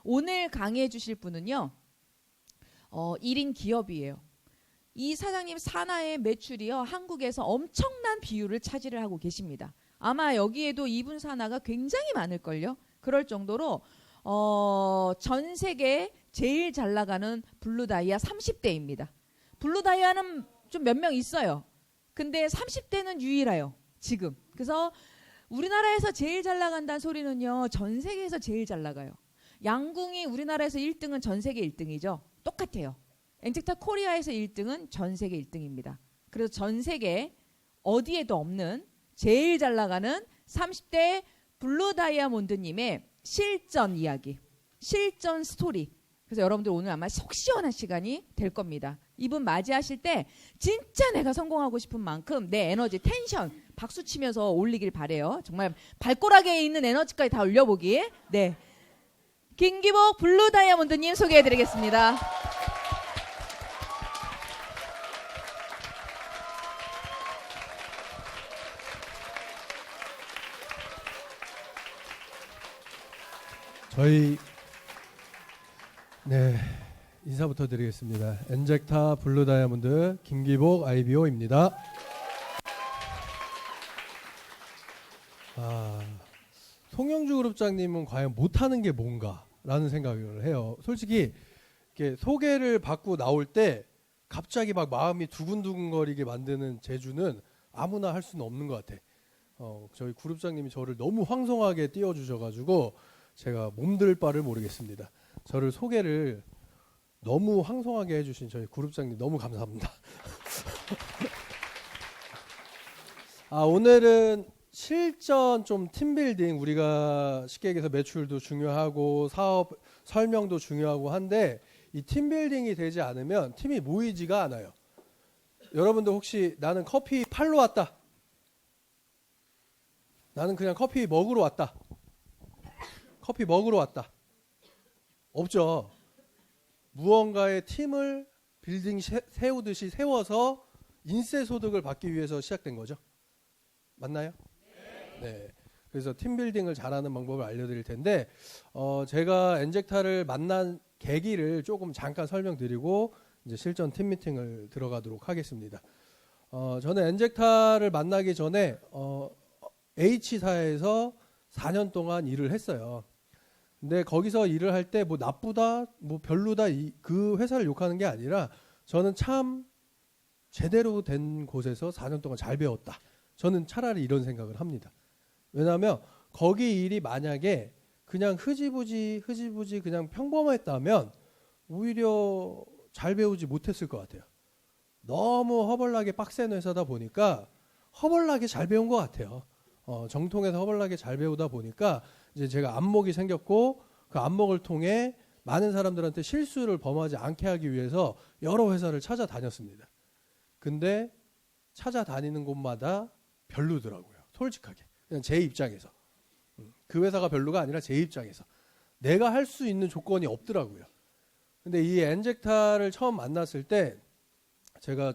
오늘 강의해 주실 분은요. 1인 기업이에요. 이 사장님 산하의 매출이요. 한국에서 엄청난 비율을 차지를 하고 계십니다. 아마 여기에도 이분 산하가 굉장히 많을걸요. 그럴 정도로 전 세계 제일 잘 나가는 블루다이아 30대입니다. 블루다이아는 좀 몇 명 있어요. 근데 30대는 유일해요. 지금. 그래서 우리나라에서 제일 잘 나간다는 소리는요. 전 세계에서 제일 잘 나가요. 양궁이 우리나라에서 1등은 전 세계 1등이죠. 똑같아요. 엔젝타 코리아에서 1등은 전 세계 1등입니다. 그래서 전 세계 어디에도 없는 제일 잘 나가는 30대 블루 다이아몬드님의 실전 이야기, 실전 스토리. 그래서 여러분들 오늘 아마 속 시원한 시간이 될 겁니다. 이분 맞이하실 때 진짜 내가 성공하고 싶은 만큼 내 에너지, 텐션 박수 치면서 올리길 바래요. 정말 발꼬락에 있는 에너지까지 다 올려보기. 네, 김기복 블루 다이아몬드님 소개해드리겠습니다. 저희 인사부터 드리겠습니다. 엔젝타 블루 다이아몬드 김기복 IBO입니다. 송영주 그룹장님은 과연 못하는 게 뭔가라는 생각을 해요. 솔직히 이렇게 소개를 받고 나올 때 갑자기 막 마음이 두근두근거리게 만드는 재주는 아무나 할 수는 없는 것 같아. 저희 그룹장님이 저를 너무 황송하게 띄워주셔가지고 제가 몸둘 바를 모르겠습니다. 저를 소개를 너무 황송하게 해주신 저희 그룹장님 너무 감사합니다. 오늘은 실전 좀 팀빌딩, 우리가 쉽게 얘기해서 매출도 중요하고 사업 설명도 중요하고 한데 이 팀빌딩이 되지 않으면 팀이 모이지가 않아요. 여러분들 혹시 나는 커피 팔러 왔다, 나는 그냥 커피 먹으러 왔다, 커피 먹으러 왔다 없죠. 무언가의 팀을 빌딩 세우듯이 세워서 인세 소득을 받기 위해서 시작된 거죠. 맞나요? 네. 그래서 팀 빌딩을 잘하는 방법을 알려드릴 텐데 제가 엔젝타를 만난 계기를 조금 잠깐 설명드리고 이제 실전 팀 미팅을 들어가도록 하겠습니다. 저는 엔젝타를 만나기 전에 H사에서 4년 동안 일을 했어요. 근데 거기서 일을 할 때 뭐 나쁘다, 뭐 별로다 그 회사를 욕하는 게 아니라 저는 참 제대로 된 곳에서 4년 동안 잘 배웠다. 저는 차라리 이런 생각을 합니다. 왜냐하면 거기 일이 만약에 그냥 흐지부지 그냥 평범했다면 오히려 잘 배우지 못했을 것 같아요. 너무 허벌나게 빡센 회사다 보니까 허벌나게 잘 배운 것 같아요. 정통에서 허벌나게 잘 배우다 보니까 이제 제가 안목이 생겼고 그 안목을 통해 많은 사람들한테 실수를 범하지 않게 하기 위해서 여러 회사를 찾아다녔습니다. 근데 찾아다니는 곳마다 별로더라고요. 솔직하게. 그냥 제 입장에서. 그 회사가 별로가 아니라 제 입장에서. 내가 할 수 있는 조건이 없더라고요. 근데 이 엔젝타를 처음 만났을 때 제가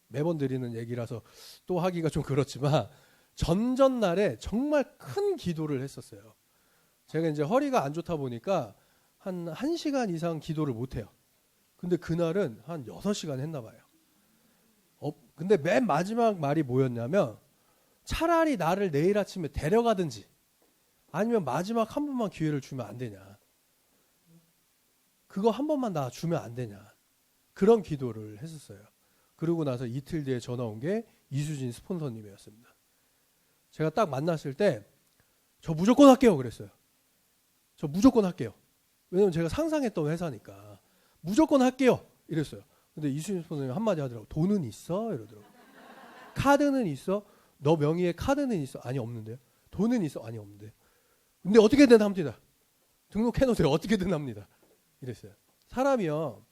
매번 드리는 얘기라서 또 하기가 좀 그렇지만 전전날에 정말 큰 기도를 했었어요. 제가 이제 허리가 안 좋다 보니까 한 1시간 이상 기도를 못 해요. 근데 그날은 한 6시간 했나 봐요. 근데 맨 마지막 말이 뭐였냐면 차라리 나를 내일 아침에 데려가든지 아니면 마지막 한 번만 기회를 주면 안 되냐. 그거 한 번만 나 주면 안 되냐. 그런 기도를 했었어요. 그러고 나서 이틀 뒤에 전화 온 게 이수진 스폰서님이었습니다. 제가 딱 만났을 때 저 무조건 할게요 그랬어요. 저 무조건 할게요. 왜냐면 제가 상상했던 회사니까 무조건 할게요 이랬어요. 근데 이수진 스폰서님 한마디 하더라고. 돈은 있어? 이러더라고. 카드는 있어? 너 명의에 카드는 있어? 아니 없는데요. 돈은 있어? 아니 없는데요. 근데 어떻게든 합니다. 등록해놓으세요. 어떻게든 합니다. 이랬어요. 사람이요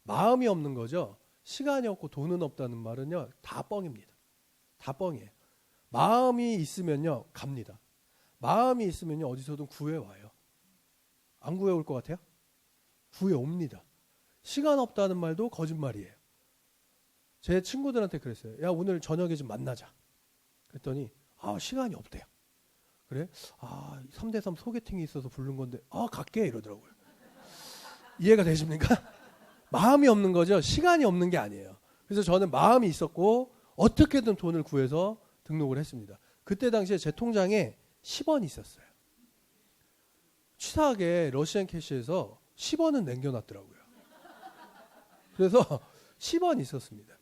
마음이 없는 거죠. 시간이 없고 돈은 없다는 말은요 다 뻥입니다. 다 뻥이에요. 마음이 있으면요 갑니다. 마음이 있으면요 어디서든 구해와요. 안 구해올 것 같아요? 구해옵니다. 시간 없다는 말도 거짓말이에요. 제 친구들한테 그랬어요. 야 오늘 저녁에 좀 만나자. 그랬더니 시간이 없대요. 그래? 3대3 소개팅이 있어서 부른 건데 갈게 이러더라고요. 이해가 되십니까? 마음이 없는 거죠. 시간이 없는 게 아니에요. 그래서 저는 마음이 있었고 어떻게든 돈을 구해서 등록을 했습니다. 그때 당시에 제 통장에 10원이 있었어요. 치사하게 러시안 캐시에서 10원은 남겨놨더라고요. 그래서 10원이 있었습니다.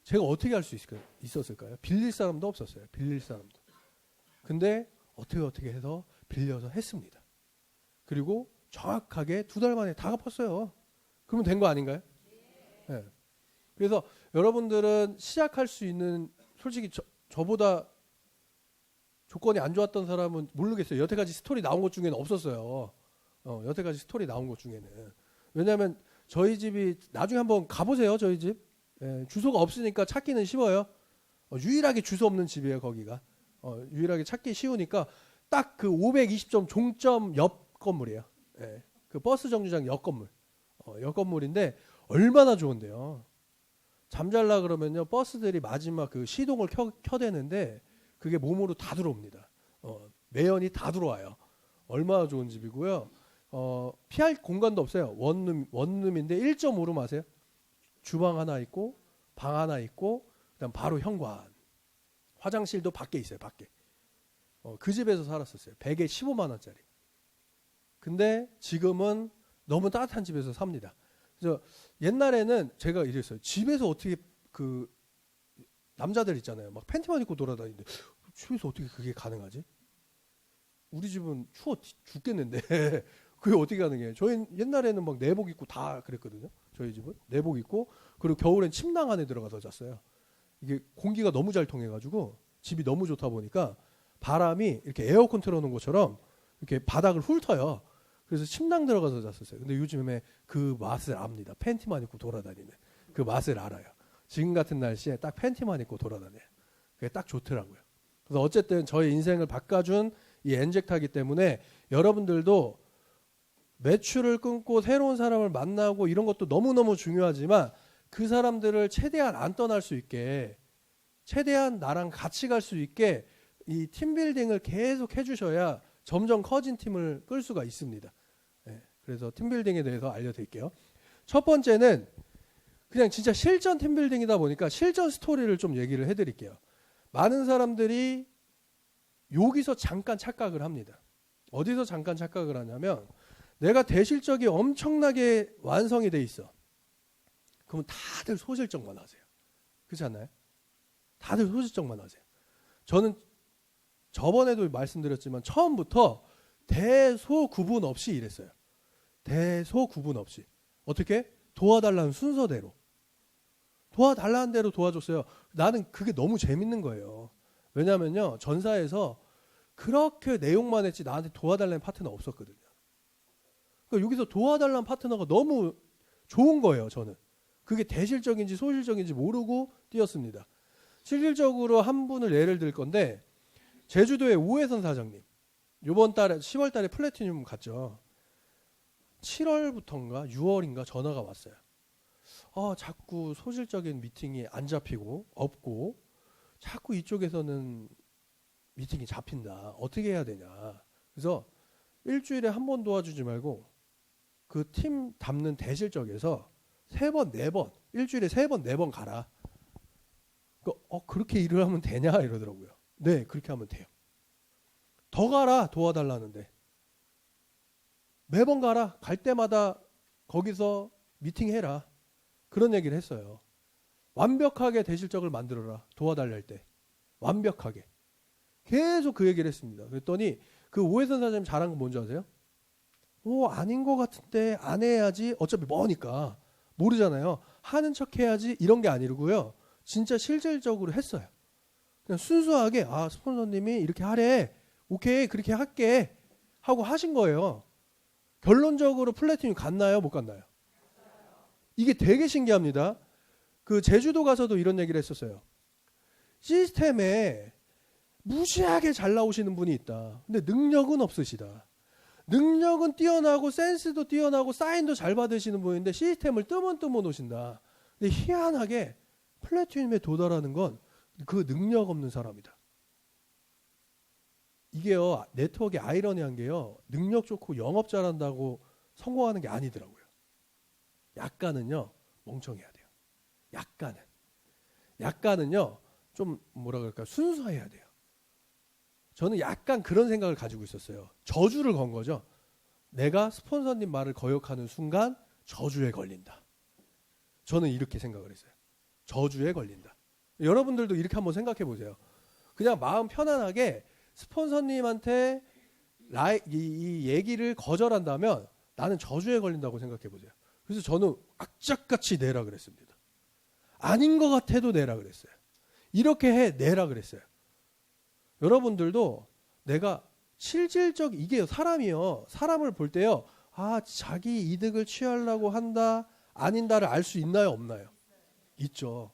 제가 어떻게 할 수 있었을까요? 빌릴 사람도 없었어요. 빌릴 사람도. 근데 어떻게 해서 빌려서 했습니다. 그리고 정확하게 2달 만에 다 갚았어요. 그러면 된 거 아닌가요? 네. 그래서 여러분들은 시작할 수 있는, 솔직히 저보다 조건이 안 좋았던 사람은 모르겠어요. 여태까지 스토리 나온 것 중에는 없었어요. 여태까지 스토리 나온 것 중에는. 왜냐하면 저희 집이, 나중에 한번 가보세요. 저희 집. 예, 주소가 없으니까 찾기는 쉬워요. 유일하게 주소 없는 집이에요. 거기가. 유일하게 찾기 쉬우니까 딱 그 520점 종점 옆 건물이에요. 예, 그 버스 정류장 옆 건물. 옆 건물인데 얼마나 좋은데요. 잠잘라 그러면요, 버스들이 마지막 그 시동을 켜대는데 그게 몸으로 다 들어옵니다. 매연이 다 들어와요. 얼마나 좋은 집이고요. 피할 공간도 없어요. 원룸인데 1.5룸 아세요? 주방 하나 있고 방 하나 있고 그다음 바로 현관. 화장실도 밖에 있어요. 밖에. 그 집에서 살았었어요. 100에 15만 원짜리. 근데 지금은 너무 따뜻한 집에서 삽니다. 그래서 옛날에는 제가 이랬어요. 집에서 어떻게 그 남자들 있잖아요. 막 팬티만 입고 돌아다니는데 집에서 어떻게 그게 가능하지? 우리 집은 추워 죽겠는데 그게 어떻게 가능해요? 저희 옛날에는 막 내복 입고 다 그랬거든요. 저희 집은 내복 입고, 그리고 겨울엔 침낭 안에 들어가서 잤어요. 이게 공기가 너무 잘 통해가지고 집이 너무 좋다 보니까 바람이 이렇게 에어컨 틀어놓은 것처럼 이렇게 바닥을 훑어요. 그래서 침낭 들어가서 잤었어요. 근데 요즘에 그 맛을 압니다. 팬티만 입고 돌아다니는 그 맛을 알아요. 지금 같은 날씨에 딱 팬티만 입고 돌아다녀요. 그게 딱 좋더라고요. 그래서 어쨌든 저의 인생을 바꿔준 이 엔젝타기 때문에 여러분들도 매출을 끊고 새로운 사람을 만나고 이런 것도 너무너무 중요하지만 그 사람들을 최대한 안 떠날 수 있게, 최대한 나랑 같이 갈 수 있게 이 팀빌딩을 계속 해주셔야 점점 커진 팀을 끌 수가 있습니다. 네, 그래서 팀빌딩에 대해서 알려드릴게요. 첫 번째는 그냥 진짜 실전 팀빌딩이다 보니까 실전 스토리를 좀 얘기를 해드릴게요. 많은 사람들이 여기서 잠깐 착각을 합니다. 어디서 잠깐 착각을 하냐면, 내가 대실적이 엄청나게 완성이 돼 있어. 그러면 다들 소실적만 하세요. 그렇지 않나요? 다들 소실적만 하세요. 저는 저번에도 말씀드렸지만 처음부터 대소 구분 없이 일했어요. 대소 구분 없이. 어떻게? 도와달라는 순서대로. 도와달라는 대로 도와줬어요. 나는 그게 너무 재밌는 거예요. 왜냐면요, 전사에서 그렇게 내용만 했지 나한테 도와달라는 파트너 없었거든요. 그러니까 여기서 도와달라는 파트너가 너무 좋은 거예요. 저는 그게 대실적인지 소실적인지 모르고 뛰었습니다. 실질적으로 한 분을 예를 들 건데, 제주도의 오해선 사장님, 이번 달에 10월 달에 플래티늄 갔죠. 7월부터인가 6월인가 전화가 왔어요. 자꾸 소실적인 미팅이 안 잡히고 없고 자꾸 이쪽에서는 미팅이 잡힌다. 어떻게 해야 되냐. 그래서 일주일에 한 번 도와주지 말고 그 팀 담는 대실적에서 3번, 4번, 일주일에 3번, 4번 가라. 그렇게 일을 하면 되냐 이러더라고요. 네, 그렇게 하면 돼요. 더 가라, 도와달라는데. 매번 가라. 갈 때마다 거기서 미팅해라. 그런 얘기를 했어요. 완벽하게 대실적을 만들어라. 도와달랄 때. 완벽하게. 계속 그 얘기를 했습니다. 그랬더니 그 오해선 사장님 잘한 건 뭔지 아세요? 아닌 것 같은데 안 해야지. 어차피 뭐니까. 모르잖아요. 하는 척 해야지. 이런 게 아니고요. 진짜 실질적으로 했어요. 그냥 순수하게 스폰서님이 이렇게 하래. 오케이, 그렇게 할게 하고 하신 거예요. 결론적으로 플래티늄 갔나요? 못 갔나요? 이게 되게 신기합니다. 그 제주도 가서도 이런 얘기를 했었어요. 시스템에 무시하게 잘 나오시는 분이 있다. 근데 능력은 없으시다. 능력은 뛰어나고 센스도 뛰어나고 사인도 잘 받으시는 분인데 시스템을 뜨문뜨문 오신다. 근데 희한하게 플래티늄에 도달하는 건 그 능력 없는 사람이다. 이게요, 네트워크의 아이러니한 게요, 능력 좋고 영업 잘한다고 성공하는 게 아니더라고요. 약간은요 멍청해야 돼요. 약간은요 좀 뭐라 그럴까 순수해야 돼요. 저는 약간 그런 생각을 가지고 있었어요. 저주를 건 거죠. 내가 스폰서님 말을 거역하는 순간 저주에 걸린다. 저는 이렇게 생각을 했어요. 저주에 걸린다. 여러분들도 이렇게 한번 생각해 보세요. 그냥 마음 편안하게 스폰서님한테 이 얘기를 거절한다면 나는 저주에 걸린다고 생각해 보세요. 그래서 저는 악착같이 내라 그랬습니다. 아닌 것 같아도 내라 그랬어요. 이렇게 해 내라 그랬어요. 여러분들도 내가 실질적 이게 사람이요. 사람을 볼 때요. 아 자기 이득을 취하려고 한다 아닌다를 알 수 있나요 없나요? 있죠.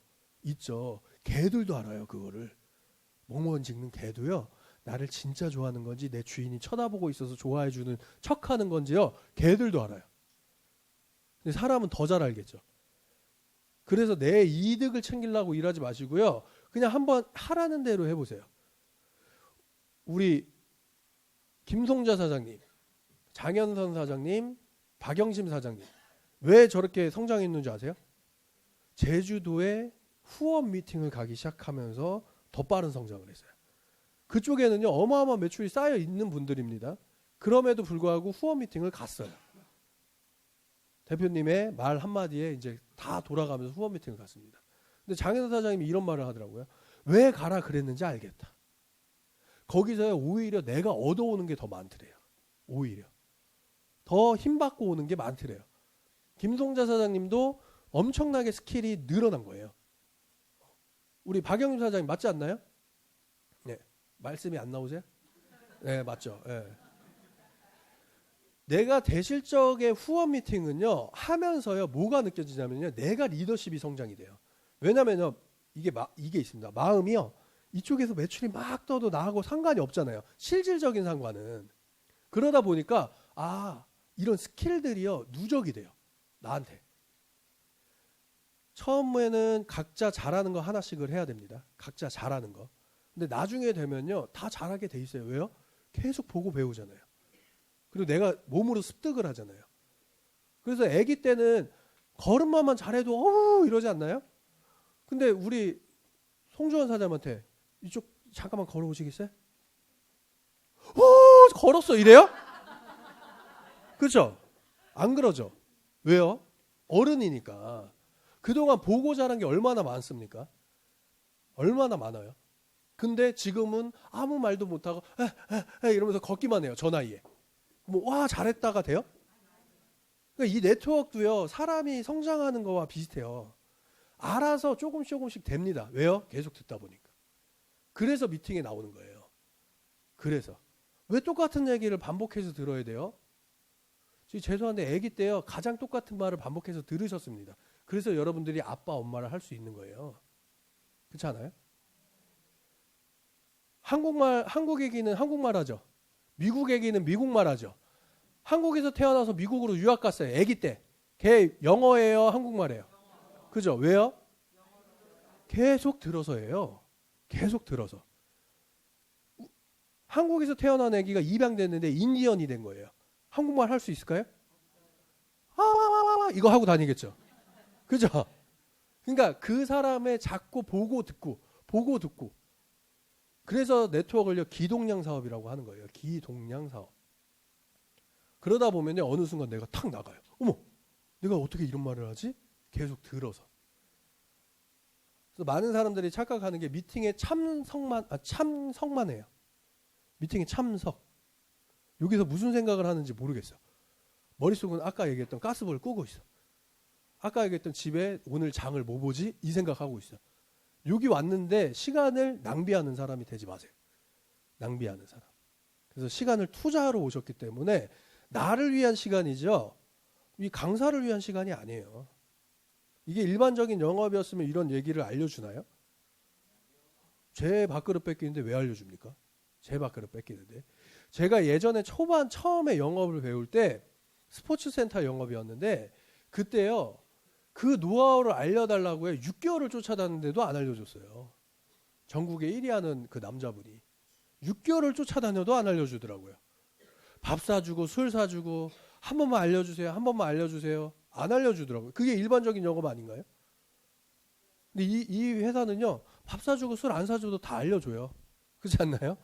개들도 알아요 그거를. 멍멍 짖는 개도요. 나를 진짜 좋아하는 건지 내 주인이 쳐다보고 있어서 좋아해주는 척하는 건지요. 개들도 알아요. 근데 사람은 더 잘 알겠죠. 그래서 내 이득을 챙기려고 일하지 마시고요. 그냥 한번 하라는 대로 해보세요. 우리 김송자 사장님, 장현선 사장님, 박영심 사장님 왜 저렇게 성장했는지 아세요? 제주도에 후원 미팅을 가기 시작하면서 더 빠른 성장을 했어요. 그쪽에는요 어마어마한 매출이 쌓여 있는 분들입니다. 그럼에도 불구하고 후원 미팅을 갔어요. 대표님의 말 한마디에 이제 다 돌아가면서 후원 미팅을 갔습니다. 근데 장현선 사장님이 이런 말을 하더라고요. 왜 가라 그랬는지 알겠다. 거기서 오히려 내가 얻어오는 게 더 많더래요. 오히려 더 힘받고 오는 게 많더래요. 김송자 사장님도 엄청나게 스킬이 늘어난 거예요. 우리 박영임 사장님 맞지 않나요? 네, 말씀이 안 나오세요? 네, 맞죠. 네. 내가 대실적의 후원 미팅은요 하면서요 뭐가 느껴지냐면요 내가 리더십이 성장이 돼요. 왜냐면요 이게 있습니다. 마음이요 이쪽에서 매출이 막 떠도 나하고 상관이 없잖아요. 실질적인 상관은. 그러다 보니까 아 이런 스킬들이요 누적이 돼요. 나한테. 처음에는 각자 잘하는 거 하나씩을 해야 됩니다. 각자 잘하는 거. 근데 나중에 되면요 다 잘하게 돼 있어요. 왜요? 계속 보고 배우잖아요. 그리고 내가 몸으로 습득을 하잖아요. 그래서 아기 때는 걸음마만 잘해도 어우 이러지 않나요? 근데 우리 송주원 사장님한테 이쪽 잠깐만 걸어오시겠어요? 걸었어 이래요? 그렇죠? 안 그러죠? 왜요? 어른이니까. 그동안 보고 자란 게 얼마나 많습니까? 얼마나 많아요? 근데 지금은 아무 말도 못하고 이러면서 걷기만 해요. 저 나이에. 와 잘했다가 돼요? 그러니까 이 네트워크도요. 사람이 성장하는 거와 비슷해요. 알아서 조금씩 됩니다. 왜요? 계속 듣다 보니까. 그래서 미팅에 나오는 거예요. 그래서. 왜 똑같은 얘기를 반복해서 들어야 돼요? 죄송한데 아기 때요. 가장 똑같은 말을 반복해서 들으셨습니다. 그래서 여러분들이 아빠 엄마를 할 수 있는 거예요. 그렇지 않아요? 한국 애기는 한국말 하죠. 미국 애기는 미국말 하죠. 한국에서 태어나서 미국으로 유학 갔어요. 아기 때. 걔 영어예요? 한국말이에요? 그죠? 왜요? 계속 들어서예요. 계속 들어서. 한국에서 태어난 아기가 입양됐는데 인디언이 된 거예요. 한국말 할 수 있을까요? 이거 하고 다니겠죠. 그죠? 그러니까 그 사람의 자꾸 보고 듣고 그래서 네트워크를 기동량 사업이라고 하는 거예요. 기동량 사업. 그러다 보면요 어느 순간 내가 탁 나가요. 어머, 내가 어떻게 이런 말을 하지? 계속 들어서. 그래서 많은 사람들이 착각하는 게 미팅에 참석만 해요. 미팅에 참석. 여기서 무슨 생각을 하는지 모르겠어. 머릿속은 아까 얘기했던 가스불을 끄고 있어. 아까 얘기했던 집에 오늘 장을 뭐 보지? 이 생각하고 있어. 여기 왔는데 시간을 낭비하는 사람이 되지 마세요. 낭비하는 사람. 그래서 시간을 투자하러 오셨기 때문에 나를 위한 시간이죠. 이 강사를 위한 시간이 아니에요. 이게 일반적인 영업이었으면 이런 얘기를 알려주나요? 제 밥그릇 뺏기는데 왜 알려줍니까? 제 밥그릇 뺏기는데. 제가 예전에 처음에 영업을 배울 때 스포츠센터 영업이었는데 그때요. 그 노하우를 알려달라고 해 6개월을 쫓아다녔는데도 안 알려줬어요. 전국에 1위 하는 그 남자분이 6개월을 쫓아다녀도 안 알려주더라고요. 밥 사주고 술 사주고 한 번만 알려주세요. 안 알려주더라고요. 그게 일반적인 영업 아닌가요? 근데 이 회사는요, 밥 사주고 술 안 사줘도 다 알려줘요. 그렇지 않나요?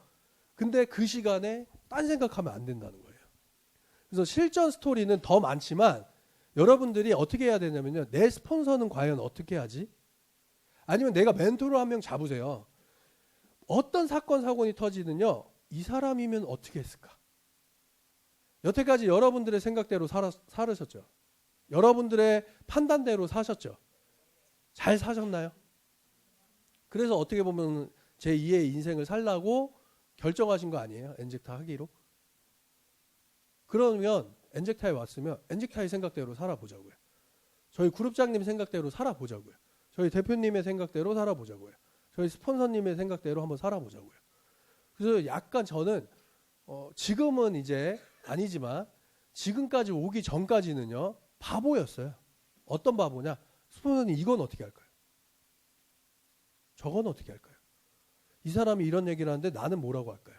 근데 그 시간에 딴 생각하면 안 된다는 거예요. 그래서 실전 스토리는 더 많지만 여러분들이 어떻게 해야 되냐면요, 내 스폰서는 과연 어떻게 하지? 아니면 내가 멘토를 한 명 잡으세요. 어떤 사건 사고는 터지는요, 이 사람이면 어떻게 했을까? 여태까지 여러분들의 생각대로 살으셨죠? 여러분들의 판단대로 사셨죠? 잘 사셨나요? 그래서 어떻게 보면 제2의 인생을 살라고 결정하신 거 아니에요? 엔젝타 하기로? 그러면 엔젝타에 왔으면 엔젝타의 생각대로 살아보자고요. 저희 그룹장님 생각대로 살아보자고요. 저희 대표님의 생각대로 살아보자고요. 저희 스폰서님의 생각대로 한번 살아보자고요. 그래서 약간 저는 지금은 이제 아니지만 지금까지 오기 전까지는요, 바보였어요. 어떤 바보냐? 스폰서님 이건 어떻게 할까요? 저건 어떻게 할까요? 이 사람이 이런 얘기를 하는데 나는 뭐라고 할까요?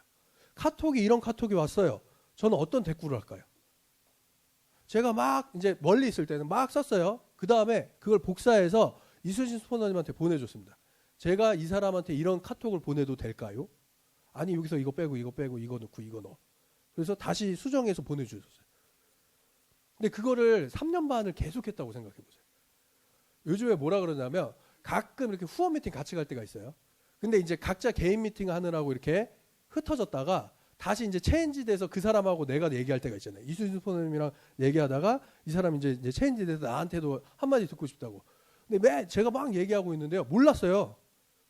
카톡이 이런 카톡이 왔어요. 저는 어떤 대꾸를 할까요? 제가 막 이제 멀리 있을 때는 막 썼어요. 그 다음에 그걸 복사해서 이수진 스폰서님한테 보내줬습니다. 제가 이 사람한테 이런 카톡을 보내도 될까요? 아니 여기서 이거 빼고 이거 빼고 이거 넣고 이거 넣어. 그래서 다시 수정해서 보내주셨어요. 근데 그거를 3년 반을 계속했다고 생각해보세요. 요즘에 뭐라 그러냐면 가끔 이렇게 후원 미팅 같이 갈 때가 있어요. 근데 이제 각자 개인 미팅 하느라고 이렇게 흩어졌다가 다시 이제 체인지 돼서 그 사람하고 내가 얘기할 때가 있잖아요. 이수진 스폰서님이랑 얘기하다가 이 사람이 이제 체인지 돼서 나한테도 한마디 듣고 싶다고. 근데 제가 막 얘기하고 있는데요. 몰랐어요.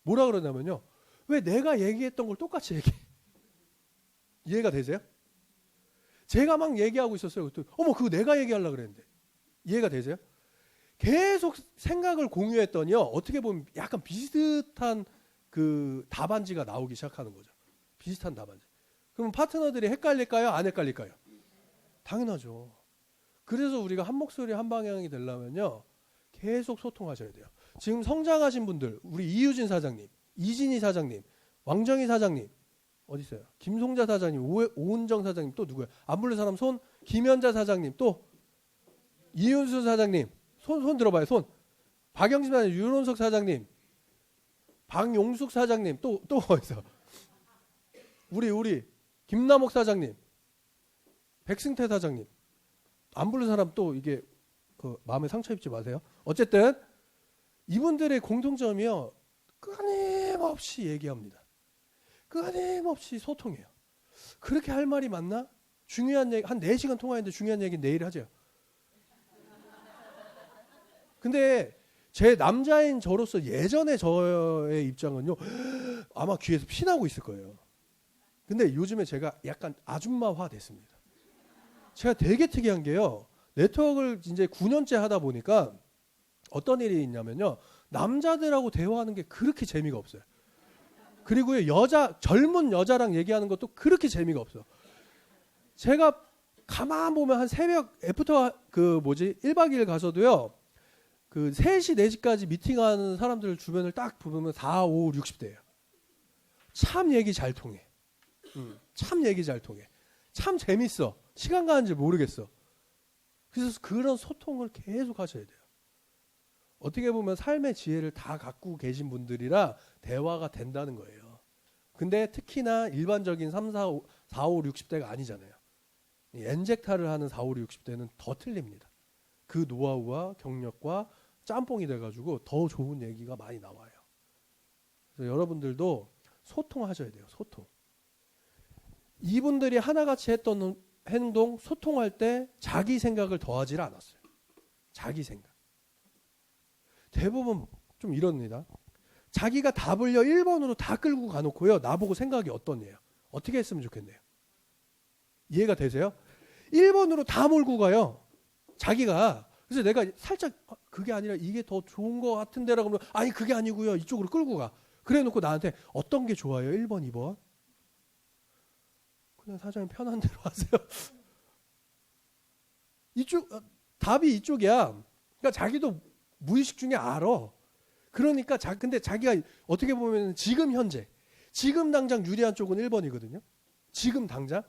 뭐라 그러냐면요. 왜 내가 얘기했던 걸 똑같이 얘기해? 이해가 되세요? 제가 막 얘기하고 있었어요. 어머 그거 내가 얘기하려고 그랬는데. 이해가 되세요? 계속 생각을 공유했더니요. 어떻게 보면 약간 비슷한 그 답안지가 나오기 시작하는 거죠. 비슷한 답안지. 그럼 파트너들이 헷갈릴까요? 안 헷갈릴까요? 당연하죠. 그래서 우리가 한 목소리 한 방향이 되려면요. 계속 소통하셔야 돼요. 지금 성장하신 분들, 우리 이유진 사장님, 이진희 사장님, 왕정희 사장님, 어디 있어요? 김송자 사장님, 오은정 사장님, 또 누구예요? 안 부를 사람 손, 김현자 사장님, 또 이윤수 사장님, 손 들어봐요, 손. 박영진 사장님, 윤원석 사장님, 박용숙 사장님, 또 어디서? 우리 김남옥 사장님, 백승태 사장님, 안 부를 사람 또 이게 그 마음에 상처 입지 마세요. 어쨌든 이분들의 공통점이요, 끊임없이 얘기합니다. 끊임없이 소통해요. 그렇게 할 말이 맞나? 중요한 얘기 한 4시간 통화했는데 중요한 얘기 내일 하죠. 근데 제 남자인 저로서 예전에 저의 입장은요, 아마 귀에서 피나고 있을 거예요. 근데 요즘에 제가 약간 아줌마화 됐습니다. 제가 되게 특이한 게요, 네트워크를 이제 9년째 하다 보니까 어떤 일이 있냐면요, 남자들하고 대화하는 게 그렇게 재미가 없어요. 그리고요, 젊은 여자랑 얘기하는 것도 그렇게 재미가 없어요. 제가 가만 보면 한 새벽 애프터 1박 2일 가서도요, 그 3시 4시까지 미팅하는 사람들 주변을 딱 보면 4, 5, 60대예요. 참 얘기 잘 통해. 참 얘기 잘 통해. 참 재밌어. 시간 가는 줄 모르겠어. 그래서 그런 소통을 계속 하셔야 돼요. 어떻게 보면 삶의 지혜를 다 갖고 계신 분들이라 대화가 된다는 거예요. 근데 특히나 일반적인 3, 4, 5, 60대가 아니잖아요. 엔젝타를 하는 4, 5, 60대는 더 틀립니다. 그 노하우와 경력과 짬뽕이 돼가지고 더 좋은 얘기가 많이 나와요. 그래서 여러분들도 소통하셔야 돼요. 소통. 이분들이 하나같이 했던 행동, 소통할 때 자기 생각을 더하지 않았어요. 자기 생각. 대부분 좀 이럽니다. 자기가 답을요 1번으로 다 끌고 가놓고요, 나보고 생각이 어떠냐요. 어떻게 했으면 좋겠네요. 이해가 되세요? 1번으로 다 몰고 가요. 자기가. 그래서 내가 살짝 그게 아니라 이게 더 좋은 것 같은데라고 하면, 아니 그게 아니고요, 이쪽으로 끌고 가. 그래 놓고 나한테 어떤 게 좋아요? 1번, 2번? 그냥 사장님 편한 대로 하세요. 답이 이쪽이야. 그러니까 자기도 무의식 중에 알아. 그러니까 근데 자기가 어떻게 보면 지금 현재, 지금 당장 유리한 쪽은 1번이거든요. 지금 당장.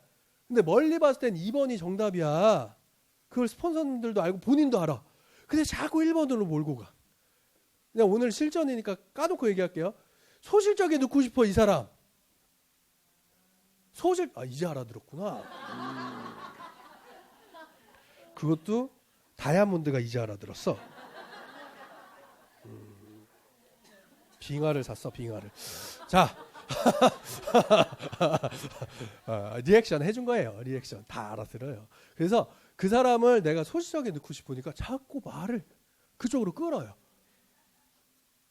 근데 멀리 봤을 땐 2번이 정답이야. 그걸 스폰서님들도 알고 본인도 알아. 근데 자꾸 1번으로 몰고 가. 그냥 오늘 실전이니까 까놓고 얘기할게요. 소실적에 넣고 싶어 이 사람. 이제 알아들었구나. 그것도 다이아몬드가 이제 알아들었어. 빙하를 샀어, 빙하를. 자, 리액션 해준 거예요. 리액션 다 알아들어요. 그래서 그 사람을 내가 소실적에 넣고 싶으니까 자꾸 말을 그쪽으로 끌어요.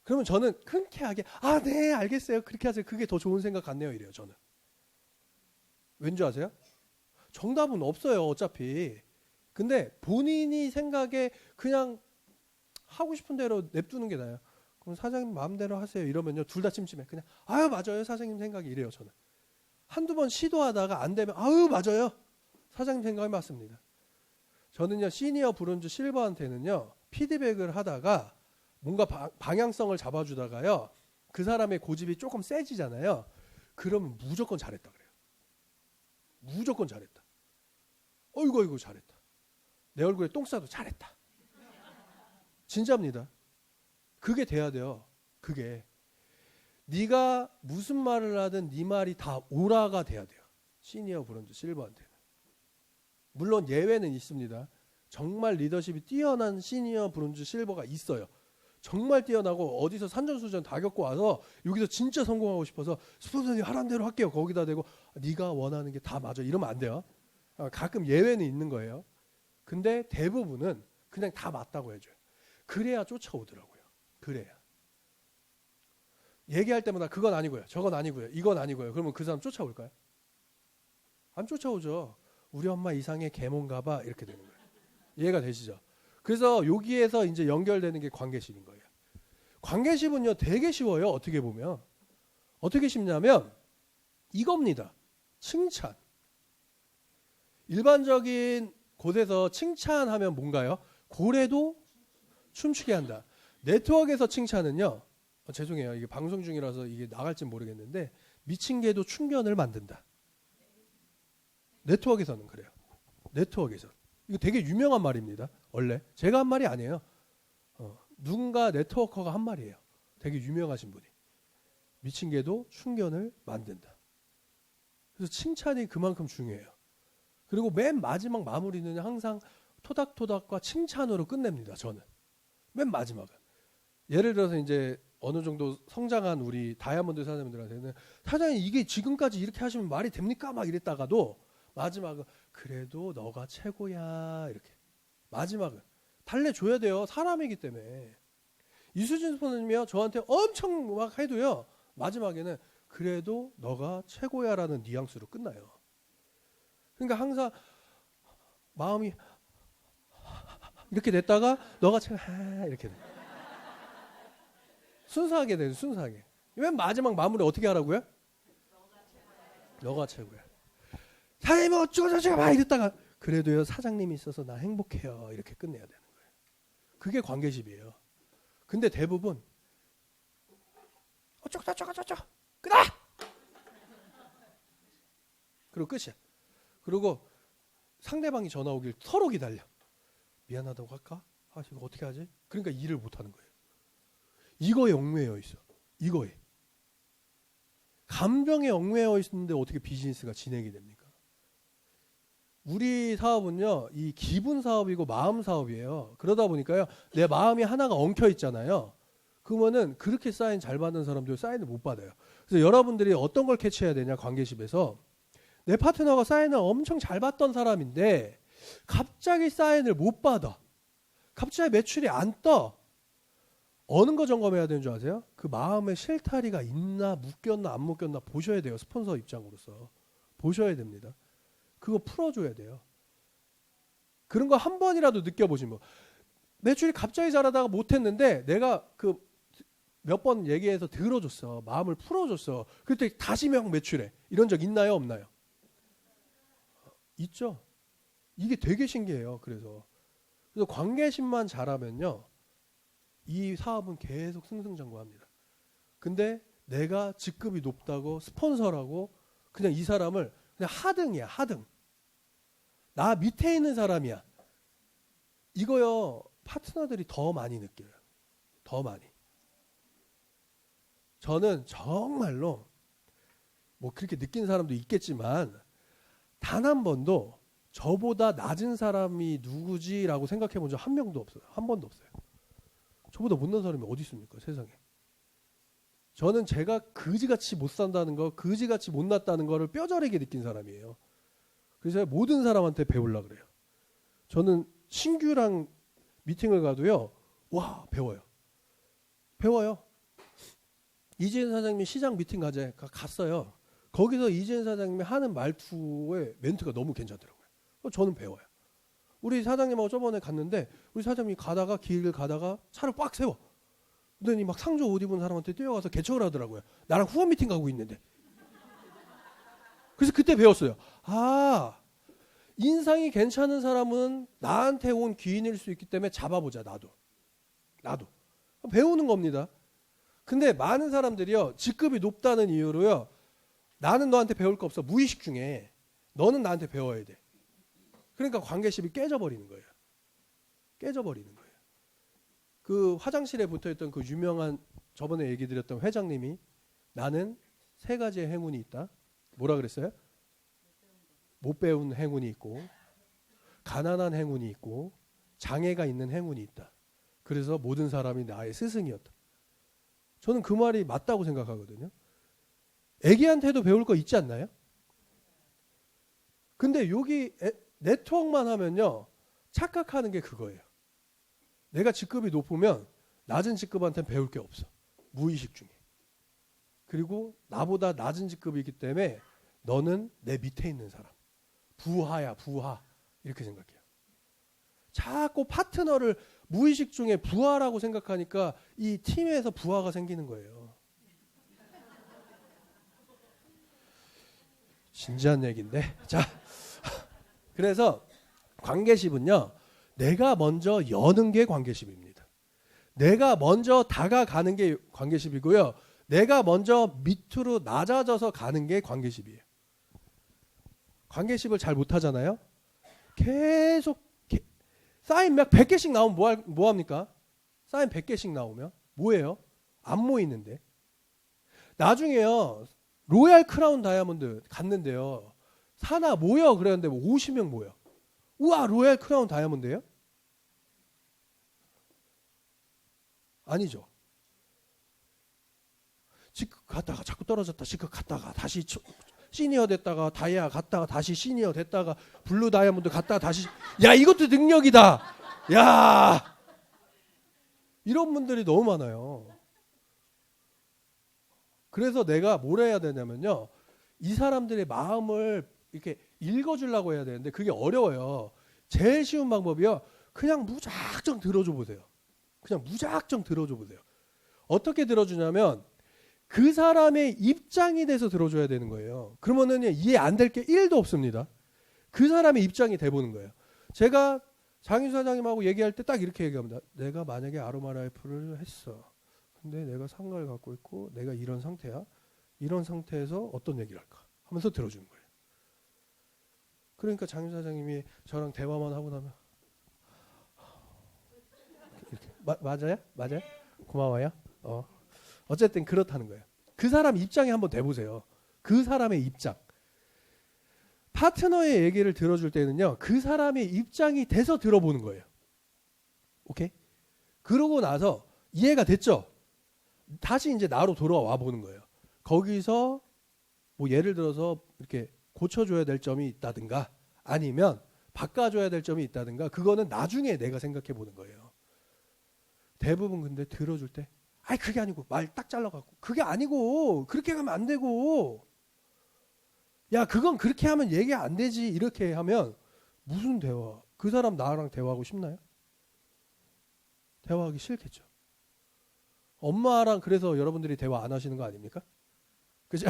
그러면 저는 흔쾌하게 네 알겠어요. 그렇게 하세요. 그게 더 좋은 생각 같네요. 이래요. 저는. 왠지 아세요? 정답은 없어요. 어차피. 근데 본인이 생각에 그냥 하고 싶은 대로 냅두는 게 나아요. 그럼 사장님 마음대로 하세요. 이러면요. 둘 다 찜찜해. 그냥 맞아요. 사장님 생각이 이래요. 저는. 한두 번 시도하다가 안 되면 맞아요. 사장님 생각이 맞습니다. 저는요. 시니어 브론즈 실버한테는요. 피드백을 하다가 뭔가 방향성을 잡아주다가요. 그 사람의 고집이 조금 세지잖아요. 그러면 무조건 잘했다 그래요. 무조건 잘했다. 어이구 잘했다. 내 얼굴에 똥 싸도 잘했다. 진짜입니다. 그게 돼야 돼요. 그게. 네가 무슨 말을 하든 네 말이 다 오라가 돼야 돼요. 시니어 브론즈 실버한테는. 물론 예외는 있습니다. 정말 리더십이 뛰어난 시니어 브론즈 실버가 있어요. 정말 뛰어나고 어디서 산전수전 다 겪고 와서 여기서 진짜 성공하고 싶어서 스폰서님 하라는 대로 할게요. 거기다 대고 네가 원하는 게 다 맞아. 이러면 안 돼요. 가끔 예외는 있는 거예요. 근데 대부분은 그냥 다 맞다고 해줘요. 그래야 쫓아오더라고요. 그래야. 얘기할 때마다 그건 아니고요. 저건 아니고요. 이건 아니고요. 그러면 그 사람 쫓아올까요? 안 쫓아오죠. 우리 엄마 이상의 개몬가 봐. 이렇게 되는 거예요. 이해가 되시죠? 그래서 여기에서 이제 연결되는 게 관계십인 거예요. 관계십은요 되게 쉬워요. 어떻게 보면. 어떻게 쉽냐면 이겁니다. 칭찬. 일반적인 곳에서 칭찬하면 뭔가요? 고래도 춤추게 한다. 네트워크에서 칭찬은요. 죄송해요. 이게 방송 중이라서 이게 나갈지 모르겠는데 미친 개도 충견을 만든다. 네트워크에서는 그래요. 네트워크에서. 이거 되게 유명한 말입니다. 원래 제가 한 말이 아니에요. 누군가 네트워커가 한 말이에요. 되게 유명하신 분이. 미친 개도 충견을 만든다. 그래서 칭찬이 그만큼 중요해요. 그리고 맨 마지막 마무리는 항상 토닥토닥과 칭찬으로 끝냅니다. 저는. 맨 마지막은. 예를 들어서 이제 어느 정도 성장한 우리 다이아몬드 사장님들한테는 사장님 이게 지금까지 이렇게 하시면 말이 됩니까? 막 이랬다가도 마지막은 그래도 너가 최고야 이렇게. 마지막은 달래줘야 돼요. 사람이기 때문에. 이수진 스포님이요 저한테 엄청 막 해도요 마지막에는 그래도 너가 최고야라는 뉘앙스로 끝나요. 그러니까 항상 마음이 이렇게 됐다가 너가 최고야 이렇게 돼. 순수하게 돼요. 순수하게. 맨 마지막 마무리 어떻게 하라고요? 너가 최고야. 사장님 어쩌고저쩌고 막 이랬다가 그래도요 사장님이 있어서 나 행복해요 이렇게 끝내야 되는 거예요. 그게 관계십이에요. 근데 대부분 어쩌고저쩌고 끊어! 그리고 끝이야. 그리고 상대방이 전화 오길 서로 기다려. 미안하다고 할까? 이거 어떻게 하지? 그러니까 일을 못하는 거예요. 이거에 얽매여 있어. 이거에. 감정에 얽매여 있는데 어떻게 비즈니스가 진행이 됩니까? 우리 사업은요, 이 기분 사업이고 마음 사업이에요. 그러다 보니까요, 내 마음이 하나가 엉켜 있잖아요. 그러면은 그렇게 사인 잘 받는 사람들 사인을 못 받아요. 그래서 여러분들이 어떤 걸 캐치해야 되냐, 관계십에서. 내 파트너가 사인을 엄청 잘 받던 사람인데 갑자기 사인을 못 받아. 갑자기 매출이 안 떠. 어느 거 점검해야 되는 줄 아세요? 그 마음에 실타리가 있나 묶였나 안 묶였나 보셔야 돼요. 스폰서 입장으로서. 보셔야 됩니다. 그거 풀어줘야 돼요. 그런 거 한 번이라도 느껴보시면 매출이 갑자기 잘하다가 못했는데 내가 그 몇 번 얘기해서 들어줬어. 마음을 풀어줬어. 그때 다시 명 매출해. 이런 적 있나요? 없나요? 있죠. 이게 되게 신기해요. 그래서 관계심만 잘하면요. 이 사업은 계속 승승장구합니다. 근데 내가 직급이 높다고 스폰서라고 그냥 이 사람을 그냥 하등이야. 하등. 나 밑에 있는 사람이야. 이거요. 파트너들이 더 많이 느껴요. 더 많이. 저는 정말로 뭐 그렇게 느낀 사람도 있겠지만 단 한 번도 저보다 낮은 사람이 누구지라고 생각해 본 적 한 명도 없어요. 한 번도 없어요. 저보다 못난 사람이 어디 있습니까, 세상에. 저는 제가 그지같이 못 산다는 거, 그지같이 못났다는 거를 뼈저리게 느낀 사람이에요. 그래서 제가 모든 사람한테 배우려고 그래요. 저는 신규랑 미팅을 가도요. 와, 배워요. 이재인 사장님이 시장 미팅 갔어요. 거기서 이재인 사장님이 하는 말투의 멘트가 너무 괜찮더라고요. 저는 배워요. 우리 사장님하고 저번에 갔는데 우리 사장님이 길을 가다가 차를 꽉 세워. 그러더니 막 상조 옷 입은 사람한테 뛰어가서 개척을 하더라고요. 나랑 후원 미팅 가고 있는데. 그래서 그때 배웠어요. 아, 인상이 괜찮은 사람은 나한테 온 귀인일 수 있기 때문에 잡아보자. 나도 배우는 겁니다. 근데 많은 사람들이요, 직급이 높다는 이유로요, 나는 너한테 배울 거 없어. 무의식 중에 너는 나한테 배워야 돼. 그러니까 관계십이 깨져버리는 거예요. 그 화장실에 붙어있던 그 유명한, 저번에 얘기 드렸던 회장님이 나는 3가지의 행운이 있다. 뭐라 그랬어요? 못 배운 행운이 있고, 가난한 행운이 있고, 장애가 있는 행운이 있다. 그래서 모든 사람이 나의 스승이었다. 저는 그 말이 맞다고 생각하거든요. 애기한테도 배울 거 있지 않나요? 근데 여기 네트워크만 하면요, 착각하는 게 그거예요. 내가 직급이 높으면 낮은 직급한테는 배울 게 없어. 무의식 중에. 그리고 나보다 낮은 직급이기 때문에 너는 내 밑에 있는 사람. 부하야, 부하. 이렇게 생각해요. 자꾸 파트너를 무의식 중에 부하라고 생각하니까 이 팀에서 부하가 생기는 거예요. 진지한 얘기인데. 자, 그래서 관계십은요, 내가 먼저 여는 게 관계십입니다. 내가 먼저 다가가는 게 관계십이고요. 내가 먼저 밑으로 낮아져서 가는 게 관계십이에요. 관계십을 잘 못하잖아요. 계속 사인 막 100개씩 나오면 뭐 합니까? 사인 100개씩 나오면 뭐예요? 안 모이는데. 나중에요, 로얄 크라운 다이아몬드 갔는데요, 사나 모여 그랬는데 뭐 50명 모여. 우와, 로얄 크라운 다이아몬드예요? 아니죠. 직급 갔다가 자꾸 떨어졌다. 직급 갔다가 다시 시니어 됐다가 다이아 갔다가 다시 시니어 됐다가 블루 다이아몬드 갔다가 다시. 야, 이것도 능력이다. 야, 이런 분들이 너무 많아요. 그래서 내가 뭘 해야 되냐면요, 이 사람들의 마음을 이렇게 읽어주려고 해야 되는데 그게 어려워요. 제일 쉬운 방법이요, 그냥 무작정 들어줘 보세요. 어떻게 들어주냐면 그 사람의 입장이 돼서 들어줘야 되는 거예요. 그러면은 이해 안 될 게 1도 없습니다. 그 사람의 입장이 돼보는 거예요. 제가 장윤 사장님하고 얘기할 때 딱 이렇게 얘기합니다. 내가 만약에 아로마라이프를 했어. 근데 내가 상가를 갖고 있고 내가 이런 상태야. 이런 상태에서 어떤 얘기를 할까 하면서 들어주는 거예요. 그러니까 장윤 사장님이 저랑 대화만 하고 나면 이렇게 맞아요? 고마워요. 어쨌든 그렇다는 거예요. 그 사람 입장에 한번 대보세요. 그 사람의 입장. 파트너의 얘기를 들어줄 때는요, 그 사람의 입장이 돼서 들어보는 거예요. 오케이? 그러고 나서 이해가 됐죠? 다시 이제 나로 돌아와 보는 거예요. 거기서 뭐 예를 들어서 이렇게 고쳐줘야 될 점이 있다든가 아니면 바꿔줘야 될 점이 있다든가, 그거는 나중에 내가 생각해 보는 거예요. 대부분 근데 들어줄 때 아이 그게 아니고, 말 딱 잘라갖고 그게 아니고 그렇게 가면 안 되고, 야 그건 그렇게 하면 얘기 안 되지, 이렇게 하면 무슨 대화, 그 사람 나랑 대화하고 싶나요? 대화하기 싫겠죠. 엄마랑 그래서 여러분들이 대화 안 하시는 거 아닙니까? 그죠?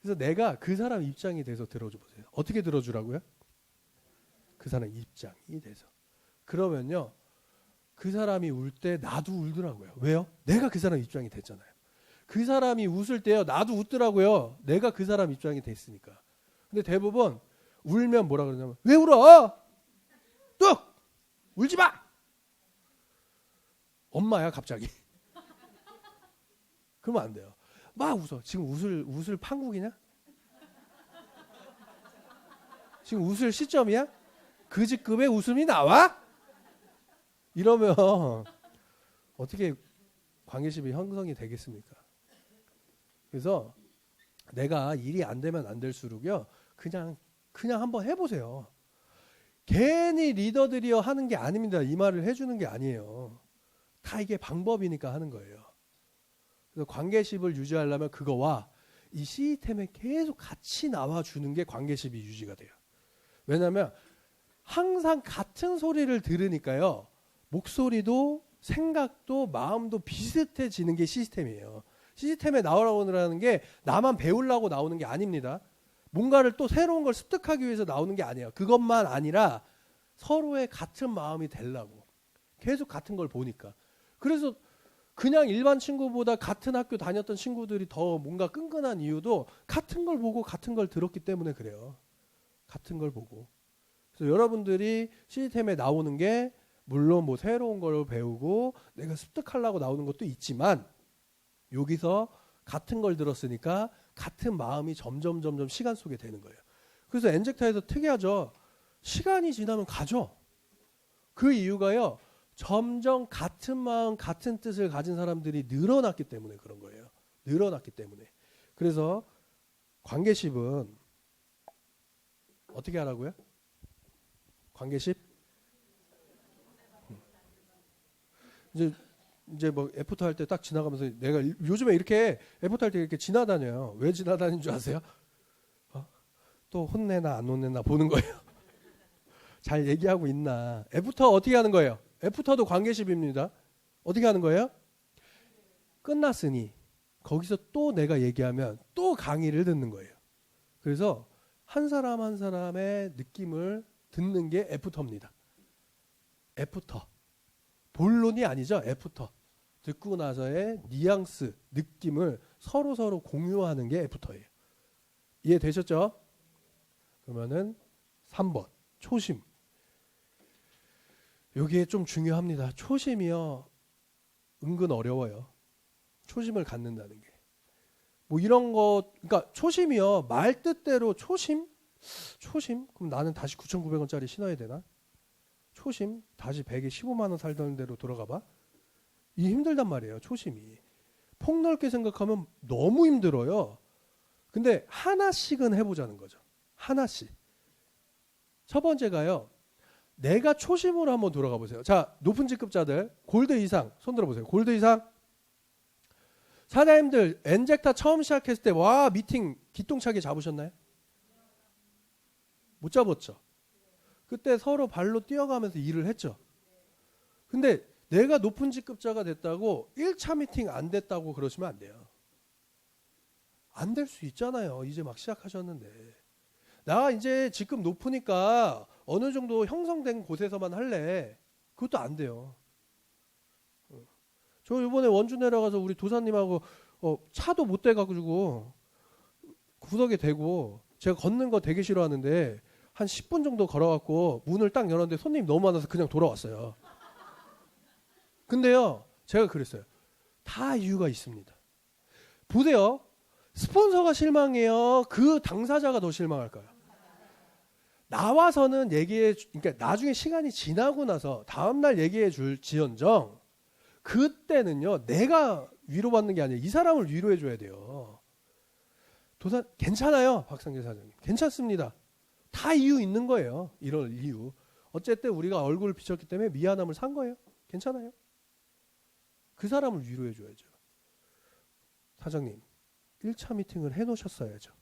그래서 내가 그 사람 입장이 돼서 들어줘 보세요. 어떻게 들어주라고요? 그 사람 입장이 돼서. 그러면요, 그 사람이 울 때 나도 울더라고요. 왜요? 내가 그 사람 입장이 됐잖아요. 그 사람이 웃을 때요, 나도 웃더라고요. 내가 그 사람 입장이 됐으니까. 근데 대부분 울면 뭐라 그러냐면 왜 울어? 뚝! 울지 마. 엄마야 갑자기. 그러면 안 돼요. 막 웃어. 지금 웃을 판국이냐? 지금 웃을 시점이야? 그 직급의 웃음이 나와? 이러면 어떻게 관계심이 형성이 되겠습니까? 그래서 내가 일이 안 되면 안 될수록요, 그냥 한번 해보세요. 괜히 리더들이여 하는 게 아닙니다. 이 말을 해주는 게 아니에요. 다 이게 방법이니까 하는 거예요. 그래서 관계십을 유지하려면 그거와 이 시스템에 계속 같이 나와주는 게 관계십이 유지가 돼요. 왜냐하면 항상 같은 소리를 들으니까요, 목소리도 생각도 마음도 비슷해지는 게 시스템이에요. 시스템에 나오라는 게 나만 배우려고 나오는 게 아닙니다. 뭔가를 또 새로운 걸 습득하기 위해서 나오는 게 아니에요. 그것만 아니라 서로의 같은 마음이 되려고. 계속 같은 걸 보니까. 그래서 그냥 일반 친구보다 같은 학교 다녔던 친구들이 더 뭔가 끈끈한 이유도 같은 걸 보고 같은 걸 들었기 때문에 그래요. 같은 걸 보고. 그래서 여러분들이 시스템에 나오는 게 물론 뭐 새로운 걸 배우고 내가 습득하려고 나오는 것도 있지만, 여기서 같은 걸 들었으니까 같은 마음이 점점 시간 속에 되는 거예요. 그래서 엔젝타에서 특이하죠. 시간이 지나면 가죠. 그 이유가요, 점점 같은 마음 같은 뜻을 가진 사람들이 늘어났기 때문에 그런 거예요. 늘어났기 때문에. 그래서 관계십은 어떻게 하라고요? 관계십? 이제 뭐 애프터 할 때 딱 지나가면서, 내가 요즘에 이렇게 애프터 할 때 이렇게 지나다녀요. 왜 지나다니는 줄 아세요? 또 혼내나 안 혼내나 보는 거예요. 잘 얘기하고 있나. 애프터 어떻게 하는 거예요? 애프터도 관계십입니다. 어떻게 하는 거예요? 끝났으니 거기서 또 내가 얘기하면 또 강의를 듣는 거예요. 그래서 한 사람 한 사람의 느낌을 듣는 게 애프터입니다. 애프터. 본론이 아니죠. 애프터. 듣고 나서의 뉘앙스, 느낌을 서로 공유하는 게 애프터예요. 이해되셨죠? 그러면은 3번 초심. 여기에 좀 중요합니다. 초심이요, 은근 어려워요. 초심을 갖는다는 게. 뭐 이런 거, 그러니까 초심이요, 말 뜻대로 초심? 그럼 나는 다시 9,900원짜리 신어야 되나? 초심? 다시 100에 15만 원 살던 대로 돌아가 봐? 이 힘들단 말이에요. 초심이. 폭넓게 생각하면 너무 힘들어요. 근데 하나씩은 해보자는 거죠. 하나씩. 첫 번째가요, 내가 초심으로 한번 돌아가 보세요. 자, 높은 직급자들 골드 이상 손 들어보세요. 골드 이상. 사장님들 엔젝타 처음 시작했을 때 와 미팅 기똥차게 잡으셨나요? 못 잡았죠. 그때 서로 발로 뛰어가면서 일을 했죠. 근데 내가 높은 직급자가 됐다고 1차 미팅 안 됐다고 그러시면 안 돼요. 안 될 수 있잖아요. 이제 막 시작하셨는데. 나 이제 직급 높으니까 어느 정도 형성된 곳에서만 할래. 그것도 안 돼요. 저 이번에 원주 내려가서 우리 도사님하고 차도 못 대가지고 구석에 대고, 제가 걷는 거 되게 싫어하는데 한 10분 정도 걸어갖고 문을 딱 열었는데 손님이 너무 많아서 그냥 돌아왔어요. 근데요, 제가 그랬어요. 다 이유가 있습니다. 보세요. 스폰서가 실망해요? 그 당사자가 더 실망할까요? 나와서는 그러니까 나중에 시간이 지나고 나서 다음날 얘기해 줄 지언정, 그때는요, 내가 위로받는 게 아니라 이 사람을 위로해 줘야 돼요. 괜찮아요, 박상재 사장님. 괜찮습니다. 다 이유 있는 거예요. 이런 이유. 어쨌든 우리가 얼굴을 비쳤기 때문에 미안함을 산 거예요. 괜찮아요. 그 사람을 위로해 줘야죠. 사장님, 1차 미팅을 해놓으셨어야죠.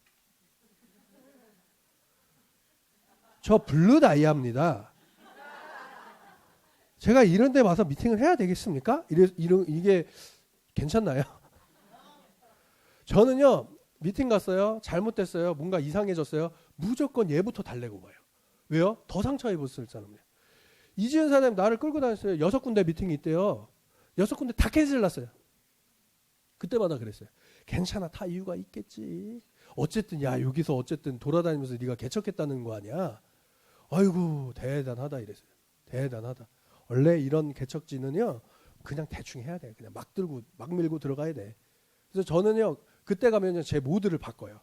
저 블루 다이아입니다. 제가 이런 데 와서 미팅을 해야 되겠습니까? 이게 괜찮나요? 저는요, 미팅 갔어요. 잘못됐어요. 뭔가 이상해졌어요. 무조건 얘부터 달래고 가요. 왜요? 더 상처 입었을 사람이에요. 이지은 사장님 나를 끌고 다녔어요. 6군데 미팅이 있대요. 6군데 다 캔슬 났어요. 그때마다 그랬어요. 괜찮아, 다 이유가 있겠지. 어쨌든 야, 여기서 어쨌든 돌아다니면서 네가 개척했다는 거 아니야. 아이고 대단하다 이랬어요. 대단하다. 원래 이런 개척지는요 그냥 대충 해야 돼. 그냥 막 밀고 들어가야 돼. 그래서 저는요 그때 가면요 제 모드를 바꿔요.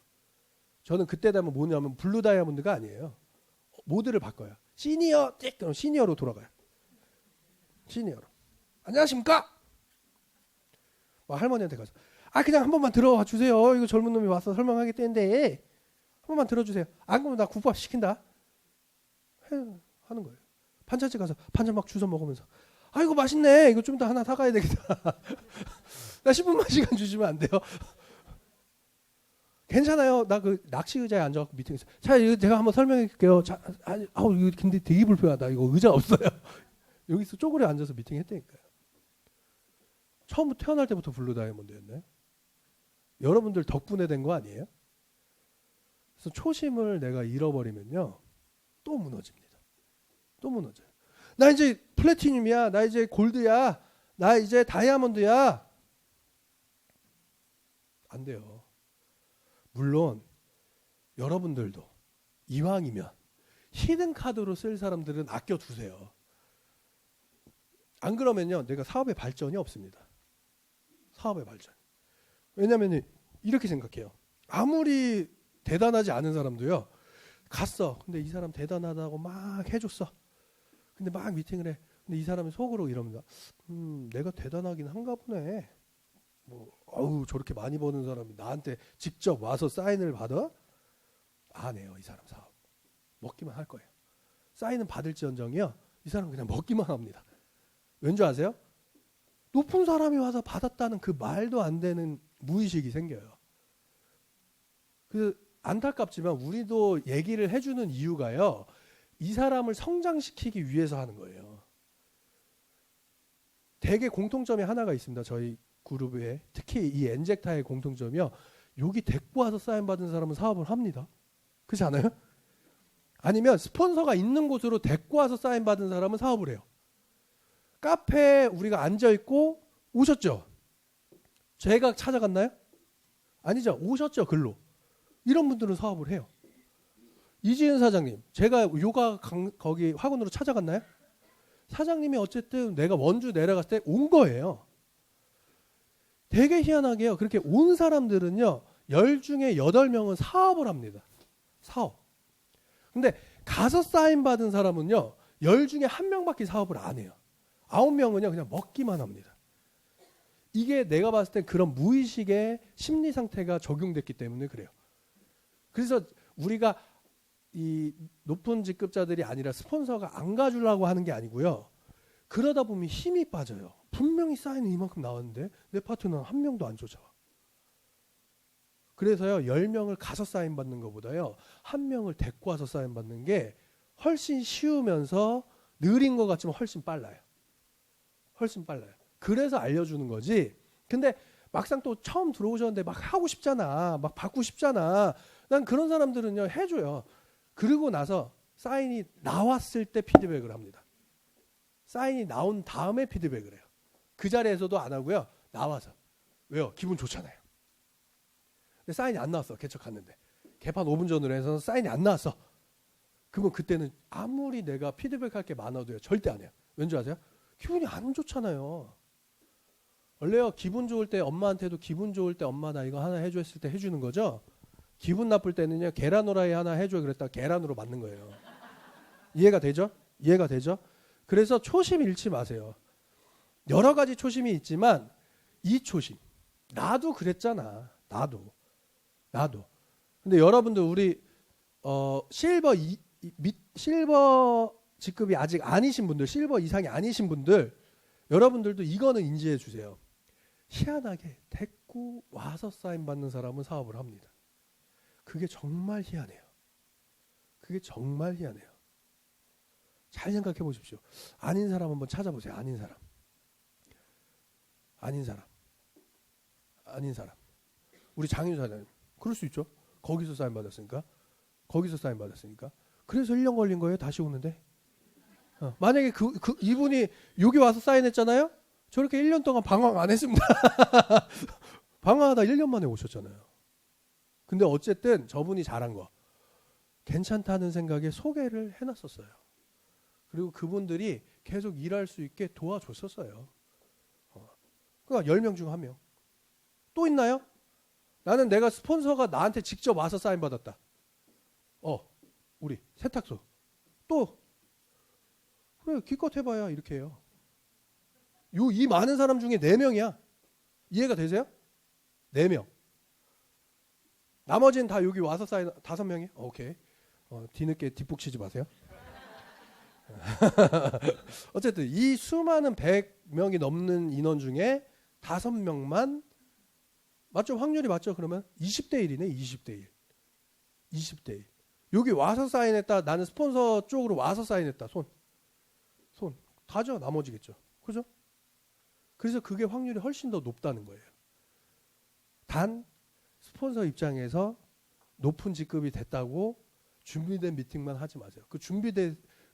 저는 그때 되면 뭐냐면 블루 다이아몬드가 아니에요. 모드를 바꿔요. 시니어 띡 그럼 시니어로 돌아가요. 시니어로. 안녕하십니까? 할머니한테 가서 그냥 한 번만 들어와 주세요. 이거 젊은 놈이 와서 설명하겠다는데 한 번만 들어주세요. 안 그러면 나 국밥 시킨다. 하는 거예요. 반찬집 가서 반찬 막 주워 먹으면서 이거 맛있네. 이거 좀 더 하나 사가야 되겠다. 나 10분만 시간 주시면 안 돼요? 괜찮아요. 나 그 낚시 의자에 앉아갖고 미팅했어요. 자, 이거 제가 한번 설명해 줄게요. 자, 이거 근데 되게 불편하다. 이거 의자 없어요. 여기서 쪼그려 앉아서 미팅했다니까요. 처음부터 태어날 때부터 블루 다이아몬드였네. 여러분들 덕분에 된 거 아니에요? 그래서 초심을 내가 잃어버리면요. 또 무너집니다. 또 무너져요. 나 이제 플래티늄이야. 나 이제 골드야. 나 이제 다이아몬드야. 안 돼요. 물론 여러분들도 이왕이면 히든 카드로 쓸 사람들은 아껴두세요. 안 그러면요. 내가 사업의 발전이 없습니다. 사업의 발전. 왜냐하면 이렇게 생각해요. 아무리 대단하지 않은 사람도요. 갔어. 근데 이 사람 대단하다고 막 해줬어. 근데 막 미팅을 해. 근데 이 사람이 속으로 이럽니다. 내가 대단하긴 한가 보네. 저렇게 많이 버는 사람이 나한테 직접 와서 사인을 받아? 안 해요. 이 사람 사업. 먹기만 할 거예요. 사인은 받을지언정이요. 이 사람 그냥 먹기만 합니다. 왠지 아세요? 높은 사람이 와서 받았다는 그 말도 안 되는 무의식이 생겨요. 그 안타깝지만 우리도 얘기를 해주는 이유가요. 이 사람을 성장시키기 위해서 하는 거예요. 대개 공통점이 하나가 있습니다. 저희 그룹에 특히 이 엔젝타의 공통점이요. 여기 데리고 와서 사인 받은 사람은 사업을 합니다. 그렇지 않아요? 아니면 스폰서가 있는 곳으로 데리고 와서 사인 받은 사람은 사업을 해요. 카페에 우리가 앉아있고 오셨죠? 제가 찾아갔나요? 아니죠. 오셨죠. 글로. 이런 분들은 사업을 해요. 이지은 사장님, 제가 요가 거기 학원으로 찾아갔나요? 사장님이 어쨌든 내가 원주 내려갔을 때 온 거예요. 되게 희한하게요. 그렇게 온 사람들은요. 10 중에 8명은 사업을 합니다. 사업. 근데 가서 사인 받은 사람은요. 10 중에 1명밖에 사업을 안 해요. 9명은요. 그냥 먹기만 합니다. 이게 내가 봤을 때 그런 무의식의 심리 상태가 적용됐기 때문에 그래요. 그래서 우리가 이 높은 직급자들이 아니라 스폰서가 안 가주려고 하는 게 아니고요. 그러다 보면 힘이 빠져요. 분명히 사인은 이만큼 나왔는데 내 파트너는 1명도 안 쫓아와. 그래서요. 10명을 가서 사인 받는 것보다요. 1명을 데리고 와서 사인 받는 게 훨씬 쉬우면서 느린 것 같지만 훨씬 빨라요. 훨씬 빨라요. 그래서 알려주는 거지. 근데 막상 또 처음 들어오셨는데 막 하고 싶잖아. 막 받고 싶잖아. 난 그런 사람들은요. 해줘요. 그러고 나서 사인이 나왔을 때 피드백을 합니다. 사인이 나온 다음에 피드백을 해요. 그 자리에서도 안 하고요. 나와서. 왜요? 기분 좋잖아요. 근데 사인이 안 나왔어. 개척 갔는데. 개판 5분 전으로 해서 사인이 안 나왔어. 그러면 그때는 아무리 내가 피드백할 게 많아도요. 절대 안 해요. 왠지 아세요? 기분이 안 좋잖아요. 원래요. 기분 좋을 때 엄마한테도 기분 좋을 때 엄마 나 이거 하나 해줘 했을 때 해주는 거죠. 기분 나쁠 때는요. 계란 후라이 하나 해줘 그랬다가 계란으로 맞는 거예요. 이해가 되죠? 이해가 되죠? 그래서 초심 잃지 마세요. 여러 가지 초심이 있지만 이 초심. 나도 그랬잖아. 나도. 근데 여러분들 우리 실버 직급이 아직 아니신 분들, 실버 이상이 아니신 분들 여러분들도 이거는 인지해 주세요. 희한하게 데리고 와서 사인 받는 사람은 사업을 합니다. 그게 정말 희한해요. 그게 정말 희한해요. 잘 생각해 보십시오. 아닌 사람 한번 찾아보세요. 아닌 사람. 우리 장윤 사장님. 그럴 수 있죠. 거기서 사인 받았으니까. 그래서 1년 걸린 거예요. 다시 오는데. 만약에 이분이 여기 와서 사인했잖아요. 저렇게 1년 동안 방황 안 했습니다. 방황하다 1년 만에 오셨잖아요. 근데 어쨌든 저분이 잘한 거. 괜찮다는 생각에 소개를 해놨었어요. 그리고 그분들이 계속 일할 수 있게 도와줬었어요. 그러니까 10명 중 1명. 또 있나요? 나는 내가 스폰서가 나한테 직접 와서 사인받았다. 우리 세탁소. 또 그래 기껏 해봐야 이렇게 해요. 이 많은 사람 중에 4명이야. 이해가 되세요? 4명. 나머지는 다 여기 와서 사인 5명이에요? 오케이. 뒤늦게 뒷북 치지 마세요. 어쨌든 이 수많은 100명이 넘는 인원 중에 5명만 맞죠? 확률이 맞죠? 그러면 20대 1이네. 20대 1. 20대 1. 여기 와서 사인했다. 나는 스폰서 쪽으로 와서 사인했다. 손. 다죠. 나머지겠죠. 그죠? 그래서 그게 확률이 훨씬 더 높다는 거예요. 단 스폰서 입장에서 높은 직급이 됐다고 준비된 미팅만 하지 마세요.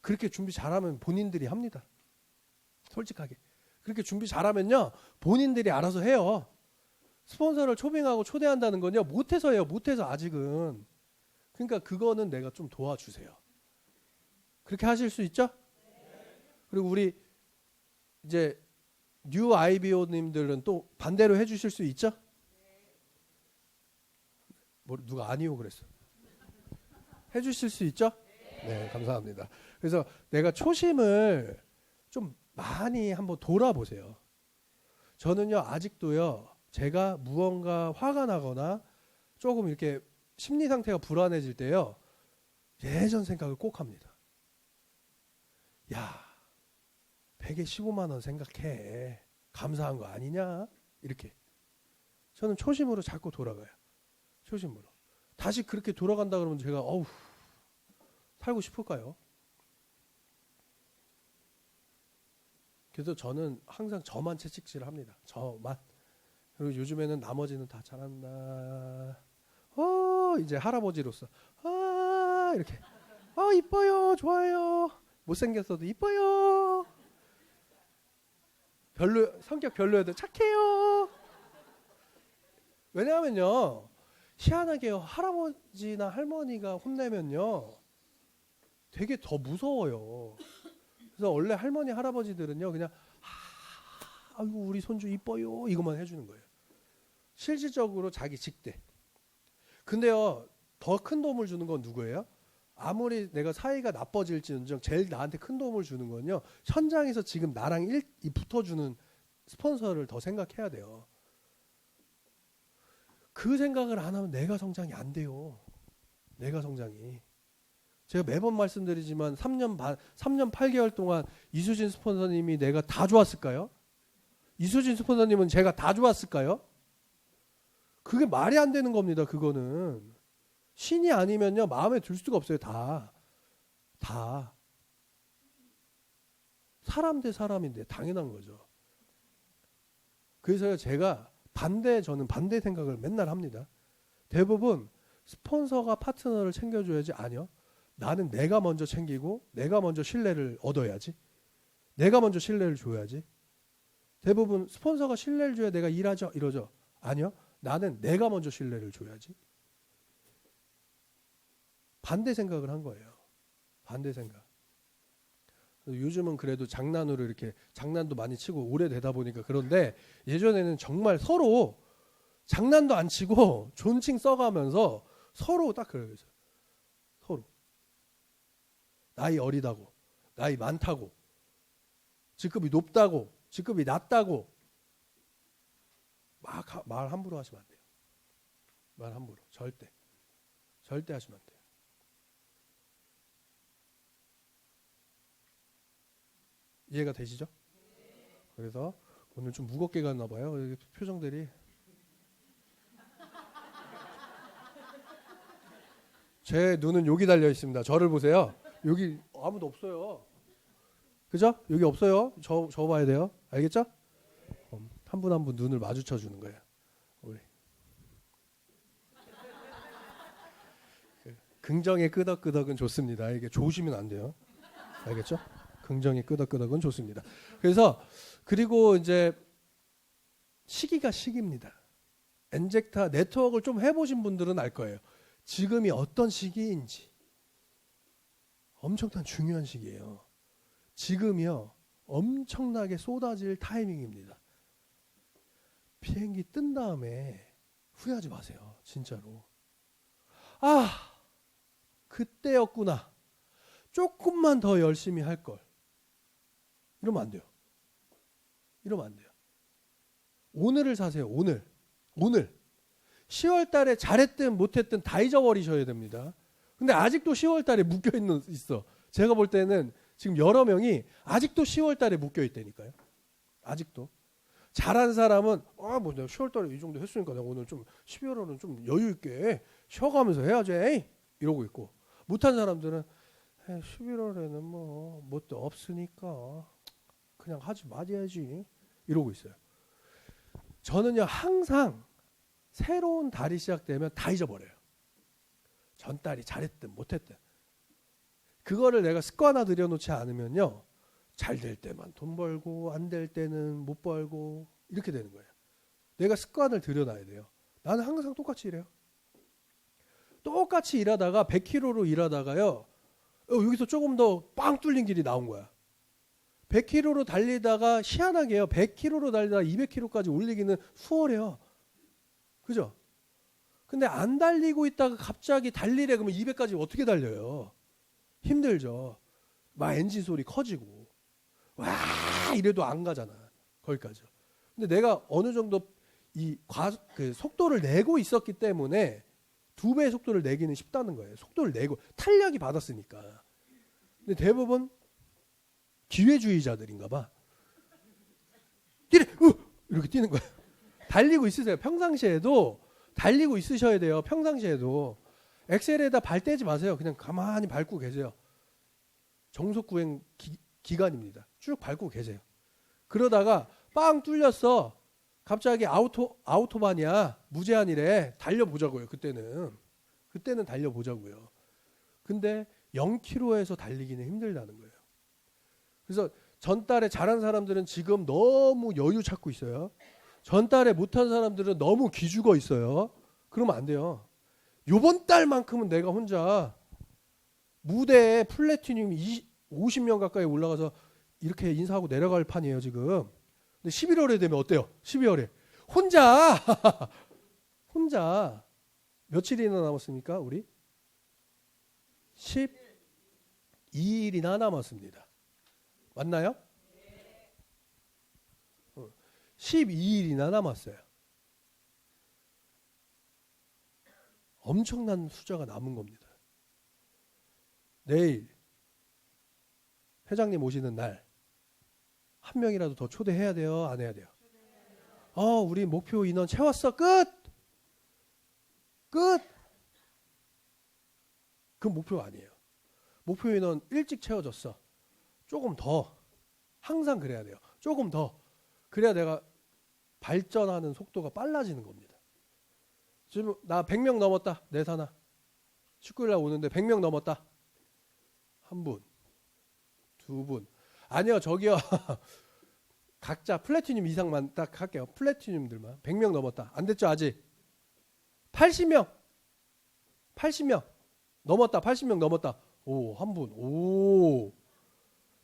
그렇게 준비 잘하면 본인들이 합니다. 솔직하게. 그렇게 준비 잘하면요. 본인들이 알아서 해요. 스폰서를 초빙하고 초대한다는 건요. 못해서 해요. 못해서 아직은. 그러니까 그거는 내가 좀 도와주세요. 그렇게 하실 수 있죠? 그리고 우리 이제 뉴 IBO님들은 또 반대로 해주실 수 있죠? 누가 아니요 그랬어. 해주실 수 있죠? 네, 감사합니다. 그래서 내가 초심을 좀 많이 한번 돌아보세요. 저는요 아직도요 제가 무언가 화가 나거나 조금 이렇게 심리 상태가 불안해질 때요 예전 생각을 꼭 합니다. 야 100에 15만 원 생각해. 감사한 거 아니냐? 이렇게. 저는 초심으로 자꾸 돌아가요. 초심으로. 다시 그렇게 돌아간다 그러면 제가 살고 싶을까요? 그래서 저는 항상 저만 채찍질을 합니다. 저만. 그리고 요즘에는 나머지는 다 잘한다. 이제 할아버지로서 이렇게 이뻐요. 좋아요. 못생겼어도 이뻐요. 성격 별로여도 착해요. 왜냐하면요 희한하게요 할아버지나 할머니가 혼내면요 되게 더 무서워요. 그래서 원래 할머니 할아버지들은요 그냥 아이고 우리 손주 이뻐요 이것만 해주는 거예요. 실질적으로 자기 직대. 근데요 더 큰 도움을 주는 건 누구예요? 아무리 내가 사이가 나빠질지언정 제일 나한테 큰 도움을 주는 건요 현장에서 지금 나랑 붙어주는 스폰서를 더 생각해야 돼요. 그 생각을 안 하면 내가 성장이 안 돼요. 내가 성장이. 제가 매번 말씀드리지만 3년 8개월 동안 이수진 스폰서님이 내가 다 좋았을까요? 이수진 스폰서님은 제가 다 좋았을까요? 그게 말이 안 되는 겁니다. 그거는. 신이 아니면요 마음에 들 수가 없어요. 다 사람 대 사람인데 당연한 거죠. 그래서 제가 저는 반대 생각을 맨날 합니다. 대부분 스폰서가 파트너를 챙겨줘야지. 아니요. 나는 내가 먼저 챙기고 내가 먼저 신뢰를 얻어야지. 내가 먼저 신뢰를 줘야지. 대부분 스폰서가 신뢰를 줘야 내가 일하죠 이러죠. 아니요. 나는 내가 먼저 신뢰를 줘야지. 반대 생각을 한 거예요. 반대 생각. 요즘은 그래도 장난으로 이렇게 장난도 많이 치고 오래되다 보니까 그런데 예전에는 정말 서로 장난도 안 치고 존칭 써가면서 서로 딱 그래요. 서로. 나이 어리다고, 나이 많다고, 직급이 높다고, 직급이 낮다고 말 함부로 하시면 안 돼요. 말 함부로. 절대 하시면 안 돼요. 이해가 되시죠? 그래서 오늘 좀 무겁게 갔나 봐요. 표정들이. 제 눈은 여기 달려 있습니다. 저를 보세요. 여기 아무도 없어요. 그죠? 여기 없어요. 저 봐야 돼요. 알겠죠? 한 분 한 분 눈을 마주쳐 주는 거예요. 우리. 긍정의 끄덕끄덕은 좋습니다. 이게 좋으시면 안 돼요. 알겠죠? 긍정의 끄덕끄덕은 좋습니다. 그래서 그리고 이제 시기가 시기입니다. 엔젝타 네트워크를 좀 해보신 분들은 알 거예요. 지금이 어떤 시기인지. 엄청난 중요한 시기예요. 지금이요. 엄청나게 쏟아질 타이밍입니다. 비행기 뜬 다음에 후회하지 마세요. 진짜로. 아, 그때였구나. 조금만 더 열심히 할 걸. 이러면 안 돼요. 이러면 안 돼요. 오늘을 사세요. 오늘. 10월 달에 잘했든 못했든 다 잊어버리셔야 됩니다. 근데 아직도 10월 달에 있어. 제가 볼 때는 지금 여러 명이 아직도 10월 달에 묶여 있다니까요. 아직도. 잘한 사람은 뭐 내가 10월 달에 이 정도 했으니까 내가 오늘 좀 12월에는 좀 여유 있게 쉬어가면서 해야지. 에이! 이러고 있고. 못한 사람들은 11월에는 뭣도 없으니까 그냥 하지 말아야지. 이러고 있어요. 저는요 항상 새로운 달이 시작되면 다 잊어버려요. 전달이 잘했든 못했든. 그거를 내가 습관화 들여놓지 않으면요. 잘 될 때만 돈 벌고 안 될 때는 못 벌고 이렇게 되는 거예요. 내가 습관을 들여놔야 돼요. 나는 항상 똑같이 일해요. 똑같이 일하다가 100km로 일하다가요. 여기서 조금 더 빵 뚫린 길이 나온 거야. 100km로 달리다가 희한하게요. 100km로 달리다가 200km까지 올리기는 수월해요. 그죠? 근데 안 달리고 있다가 갑자기 달리래 그러면 200까지 어떻게 달려요? 힘들죠. 막 엔진 소리 커지고 와 이래도 안 가잖아. 거기까지. 근데 내가 어느 정도 그 속도를 내고 있었기 때문에 2배의 속도를 내기는 쉽다는 거예요. 속도를 내고 탄력이 받았으니까. 근데 대부분 기회주의자들인가 봐. 뛰래! 이렇게 뛰는 거예요. 달리고 있으세요. 평상시에도 달리고 있으셔야 돼요. 평상시에도. 엑셀에다 발 떼지 마세요. 그냥 가만히 밟고 계세요. 정속구행 기간입니다. 쭉 밟고 계세요. 그러다가 빵 뚫렸어. 갑자기 아우토반이야. 무제한이래. 달려보자고요. 그때는 달려보자고요. 근데 0km에서 달리기는 힘들다는 거예요. 그래서 전달에 잘한 사람들은 지금 너무 여유 찾고 있어요. 전달에 못한 사람들은 너무 기죽어 있어요. 그러면 안 돼요. 요번 달만큼은 내가 혼자 무대에 플래티늄 50명 가까이 올라가서 이렇게 인사하고 내려갈 판이에요 지금. 근데 11월에 되면 어때요? 12월에 혼자 며칠이나 남았습니까? 우리 12일이나 남았습니다. 맞나요? 12일이나 남았어요. 엄청난 숫자가 남은 겁니다. 내일 회장님 오시는 날 한 명이라도 더 초대해야 돼요? 안 해야 돼요? 우리 목표 인원 채웠어. 끝! 그 목표가 아니에요. 목표 인원 일찍 채워졌어. 조금 더. 항상 그래야 돼요. 조금 더. 그래야 내가 발전하는 속도가 빨라지는 겁니다. 지금 나 100명 넘었다. 내 사나. 19일 날 오는데 100명 넘었다. 한 분. 두 분. 아니요. 저기요. 각자 플래티늄 이상만 딱 할게요. 플래티늄들만. 100명 넘었다. 안 됐죠 아직? 80명. 넘었다. 80명 넘었다. 오, 한 분. 오.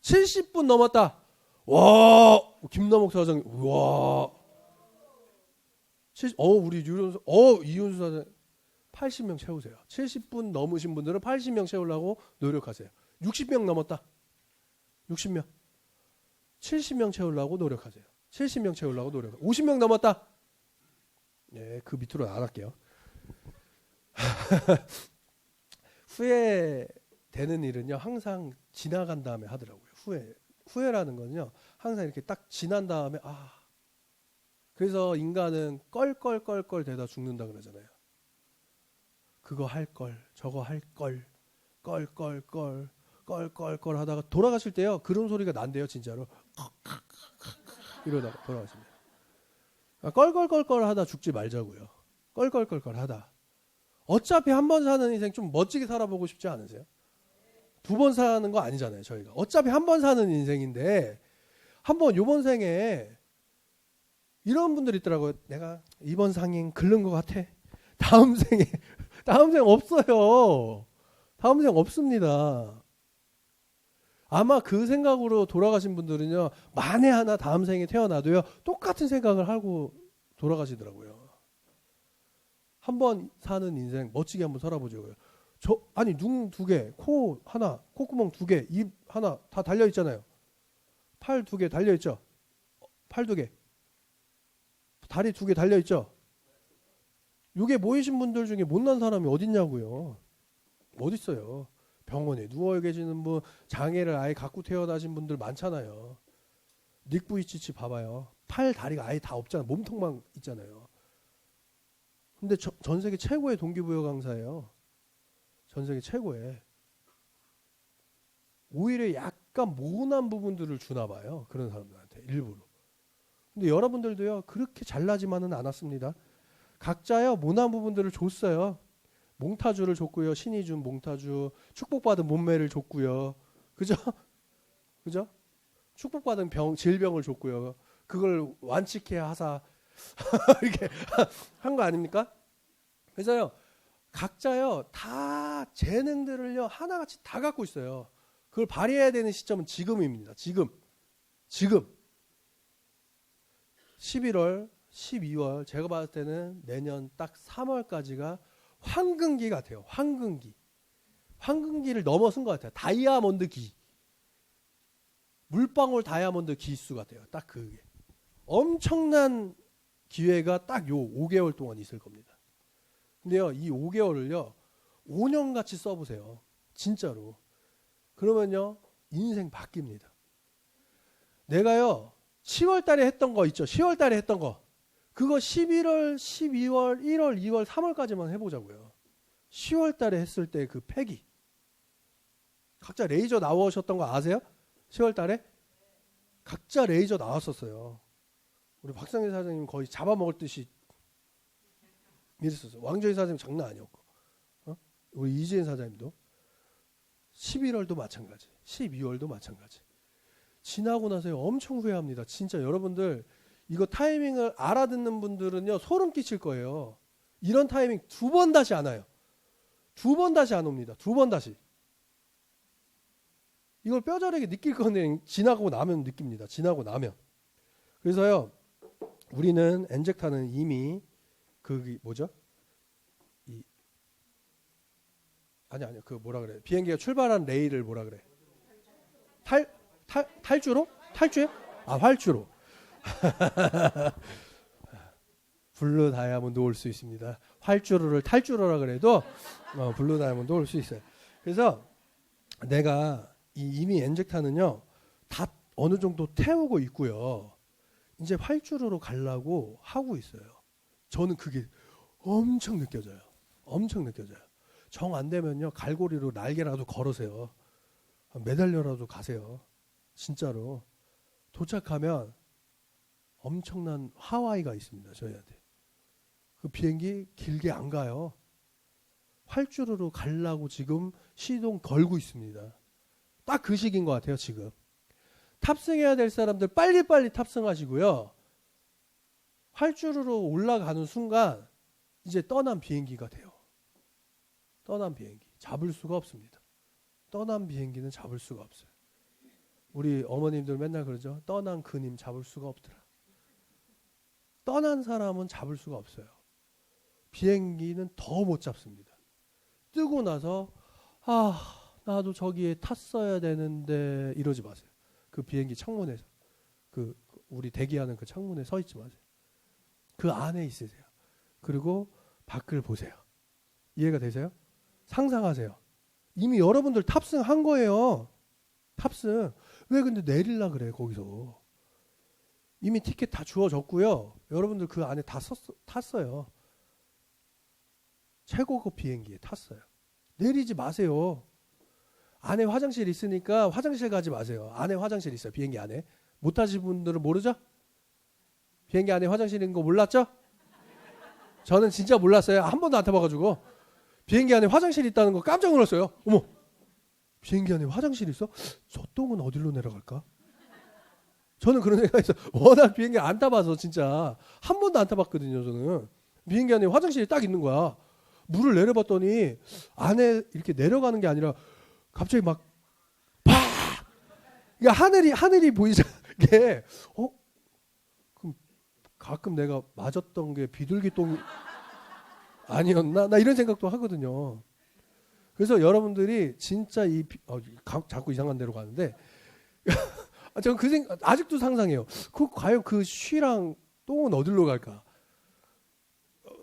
70분 넘었다. 와. 김남옥 사장님. 와. 우리 이윤수 사장 80명 채우세요. 70분 넘으신 분들은 80명 채우려고 노력하세요. 60명 넘었다. 60명. 70명 채우려고 노력하세요. 70명 채우려고 노력하세요. 50명 넘었다. 네, 그 밑으로 안 할게요. 후회되는 일은요. 항상 지나간 다음에 하더라고요. 후회라는 건요. 항상 이렇게 딱 지난 다음에 그래서 인간은 껄껄껄껄 대다 죽는다 그러잖아요. 그거 할 걸, 저거 할 걸, 껄껄껄 하다가 돌아가실 때요. 그런 소리가 난대요, 진짜로. 이러다가 돌아가십니다. 껄껄껄껄 하다 죽지 말자고요. 껄껄껄껄 하다. 어차피 한 번 사는 인생 좀 멋지게 살아보고 싶지 않으세요? 2번 사는 거 아니잖아요, 저희가. 어차피 한 번 사는 인생인데 한번 요번 생에 이런 분들 있더라고요. 내가 이번 상행 글른 것 같아. 다음 생 없어요. 다음 생 없습니다. 아마 그 생각으로 돌아가신 분들은요, 만에 하나 다음 생에 태어나도요, 똑같은 생각을 하고 돌아가시더라고요. 한번 사는 인생 멋지게 한번 살아보자고요. 아니 눈 2개, 코 하나, 콧구멍 2개, 입 하나 다 달려 있잖아요. 팔 2개 달려 있죠. 팔 2개, 다리 2개 달려 있죠. 요게 모이신 분들 중에 못난 사람이 어딨냐고요. 어딨어요. 병원에 누워 계시는 분, 장애를 아예 갖고 태어나신 분들 많잖아요. 닉 부이치치 봐봐요. 팔 다리가 아예 다 없잖아요. 몸통만 있잖아요. 근데 전 세계 최고의 동기부여 강사예요. 전 세계 최고의. 오히려 약간 모난 부분들을 주나 봐요. 그런 사람들한테 일부러. 근데 여러분들도요, 그렇게 잘나지만은 않았습니다. 각자요, 모난 부분들을 줬어요. 몽타주를 줬고요. 신이 준 몽타주, 축복받은 몸매를 줬고요. 그죠? 그죠? 축복받은 질병을 줬고요. 그걸 완치해야 하사 이렇게 한 거 아닙니까? 그래서요, 각자요, 다 재능들을요, 하나같이 다 갖고 있어요. 그걸 발휘해야 되는 시점은 지금입니다. 지금 11월, 12월, 제가 봤을 때는 내년 딱 3월까지가 황금기 같아요. 황금기를 넘어선 것 같아요. 다이아몬드 기, 물방울 다이아몬드 기수 같아요. 딱 그게 엄청난 기회가 딱 요 5개월 동안 있을 겁니다. 근데요, 이 5개월을요 5년같이 써보세요. 진짜로. 그러면요, 인생 바뀝니다. 내가요 10월 달에 했던 거 있죠. 10월 달에 했던 거, 그거 11월, 12월, 1월, 2월, 3월까지만 해보자고요. 10월 달에 했을 때 그 패기. 각자 레이저 나오셨던 거 아세요? 10월 달에? 각자 레이저 나왔었어요. 우리 박상희 사장님 거의 잡아먹을 듯이 이랬었어요. 왕조희 사장님 장난 아니었고, 우리 이지은 사장님도 11월도 마찬가지, 12월도 마찬가지. 지나고 나서 엄청 후회합니다. 진짜 여러분들 이거 타이밍을 알아듣는 분들은요, 소름 끼칠 거예요. 이런 타이밍 2번 다시 안 와요. 2번 다시 안 옵니다. 2번 다시. 이걸 뼈저리게 느낄 거는 지나고 나면 느낍니다. 지나고 나면. 그래서요, 우리는 엔젝타는 이미 그 뭐죠? 아니요. 그 뭐라 그래? 비행기가 출발한 레일을 뭐라 그래? 탈주로? 탈주요? 아, 활주로. 블루 다이아몬드 올 수 있습니다. 활주로를 탈주로라 그래도 블루 다이아몬드 올 수 있어요. 그래서 내가 이미 엔젝타는요 다 어느 정도 태우고 있고요. 이제 활주로로 가려고 하고 있어요. 저는 그게 엄청 느껴져요. 엄청 느껴져요. 정 안 되면요, 갈고리로 날개라도 걸으세요. 매달려라도 가세요. 진짜로. 도착하면 엄청난 하와이가 있습니다. 저희한테. 그 비행기 길게 안 가요. 활주로로 가려고 지금 시동 걸고 있습니다. 딱 그 시기인 것 같아요. 지금 탑승해야 될 사람들 빨리빨리 탑승하시고요. 활주로로 올라가는 순간 이제 떠난 비행기가 돼요. 떠난 비행기 잡을 수가 없습니다. 떠난 비행기는 잡을 수가 없어요. 우리 어머님들 맨날 그러죠. 떠난 그님 잡을 수가 없더라. 떠난 사람은 잡을 수가 없어요. 비행기는 더 못 잡습니다. 뜨고 나서 나도 저기에 탔어야 되는데 이러지 마세요. 그 비행기 창문에서, 그 우리 대기하는 그 창문에 서 있지 마세요. 그 안에 있으세요. 그리고 밖을 보세요. 이해가 되세요? 상상하세요. 이미 여러분들 탑승한 거예요. 탑승. 왜 근데 내릴라 그래 거기서. 이미 티켓 다 주어졌고요. 여러분들 그 안에 다 탔어요. 최고급 비행기에 탔어요. 내리지 마세요. 안에 화장실 있으니까 화장실 가지 마세요. 안에 화장실 있어요. 비행기 안에. 못 타신 분들은 모르죠? 비행기 안에 화장실 있는 거 몰랐죠? 저는 진짜 몰랐어요. 한 번도 안 타봐가지고. 비행기 안에 화장실이 있다는 거 깜짝 놀랐어요. 어머, 비행기 안에 화장실이 있어? 저 똥은 어디로 내려갈까? 저는 그런 생각에서 워낙 비행기 안 타봐서 진짜 한 번도 안 타봤거든요. 저는 비행기 안에 화장실이 딱 있는 거야. 물을 내려봤더니 안에 이렇게 내려가는 게 아니라 갑자기 막 팍 그러니까 하늘이 보이자 게 그럼 가끔 내가 맞았던 게 비둘기똥이 아니었나? 나 이런 생각도 하거든요. 그래서 여러분들이 진짜 자꾸 이상한 데로 가는데 저는 아직도 상상해요. 과연 그 쉬랑 똥은 어디로 갈까?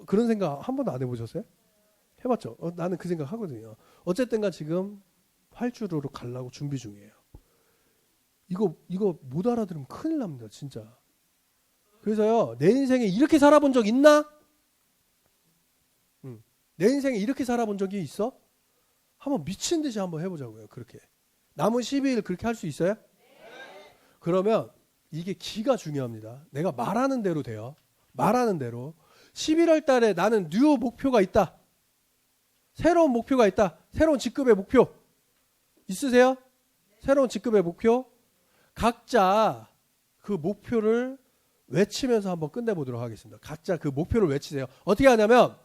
그런 생각 한 번도 안 해보셨어요? 해봤죠? 나는 그 생각 하거든요. 어쨌든가 지금 활주로로 가려고 준비 중이에요. 이거 못 알아들으면 큰일 납니다, 진짜. 그래서요, 내 인생에 이렇게 살아본 적 있나? 내 인생에 이렇게 살아본 적이 있어? 한번 미친 듯이 한번 해보자고요. 그렇게 남은 12일 그렇게 할 수 있어요? 그러면 이게 기가 중요합니다. 내가 말하는 대로 돼요. 말하는 대로 11월 달에 나는 뉴 목표가 있다. 새로운 목표가 있다. 새로운 직급의 목표 있으세요? 새로운 직급의 목표? 각자 그 목표를 외치면서 한번 끝내보도록 하겠습니다. 각자 그 목표를 외치세요. 어떻게 하냐면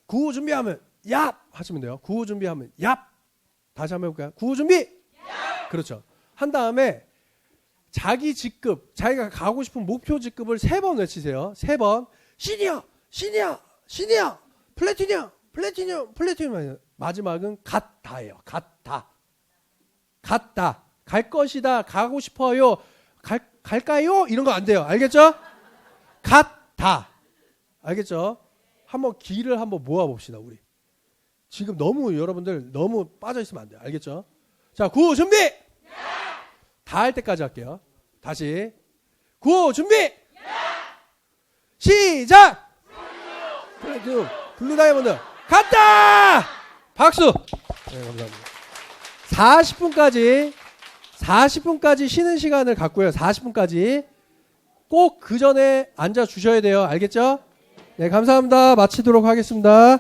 구호 준비하면 얍 하시면 돼요. 구호 준비하면 얍. 다시 한번 해볼까요? 구호 준비. 얍. 그렇죠. 한 다음에 자기 직급, 자기가 가고 싶은 목표 직급을 3번 외치세요. 3번. 시니어, 시니어, 시니어, 플래티늄, 플래티늄, 플래티늄. 마지막은 같다예요. 같다. 같다. 갈 것이다. 가고 싶어요. 갈까요? 이런 거 안 돼요. 알겠죠? 같다. 알겠죠? 한번 기를 한번 모아봅시다. 우리 지금 여러분들 너무 빠져있으면 안 돼요. 알겠죠? 자, 구호 준비! 다 할 때까지 할게요. 다시 구호 준비! 시작! 블루 다이아몬드 갔다! 박수! 네, 감사합니다. 40분까지 쉬는 시간을 갖고요. 40분까지 꼭 그 전에 앉아 주셔야 돼요. 알겠죠? 네, 감사합니다. 마치도록 하겠습니다.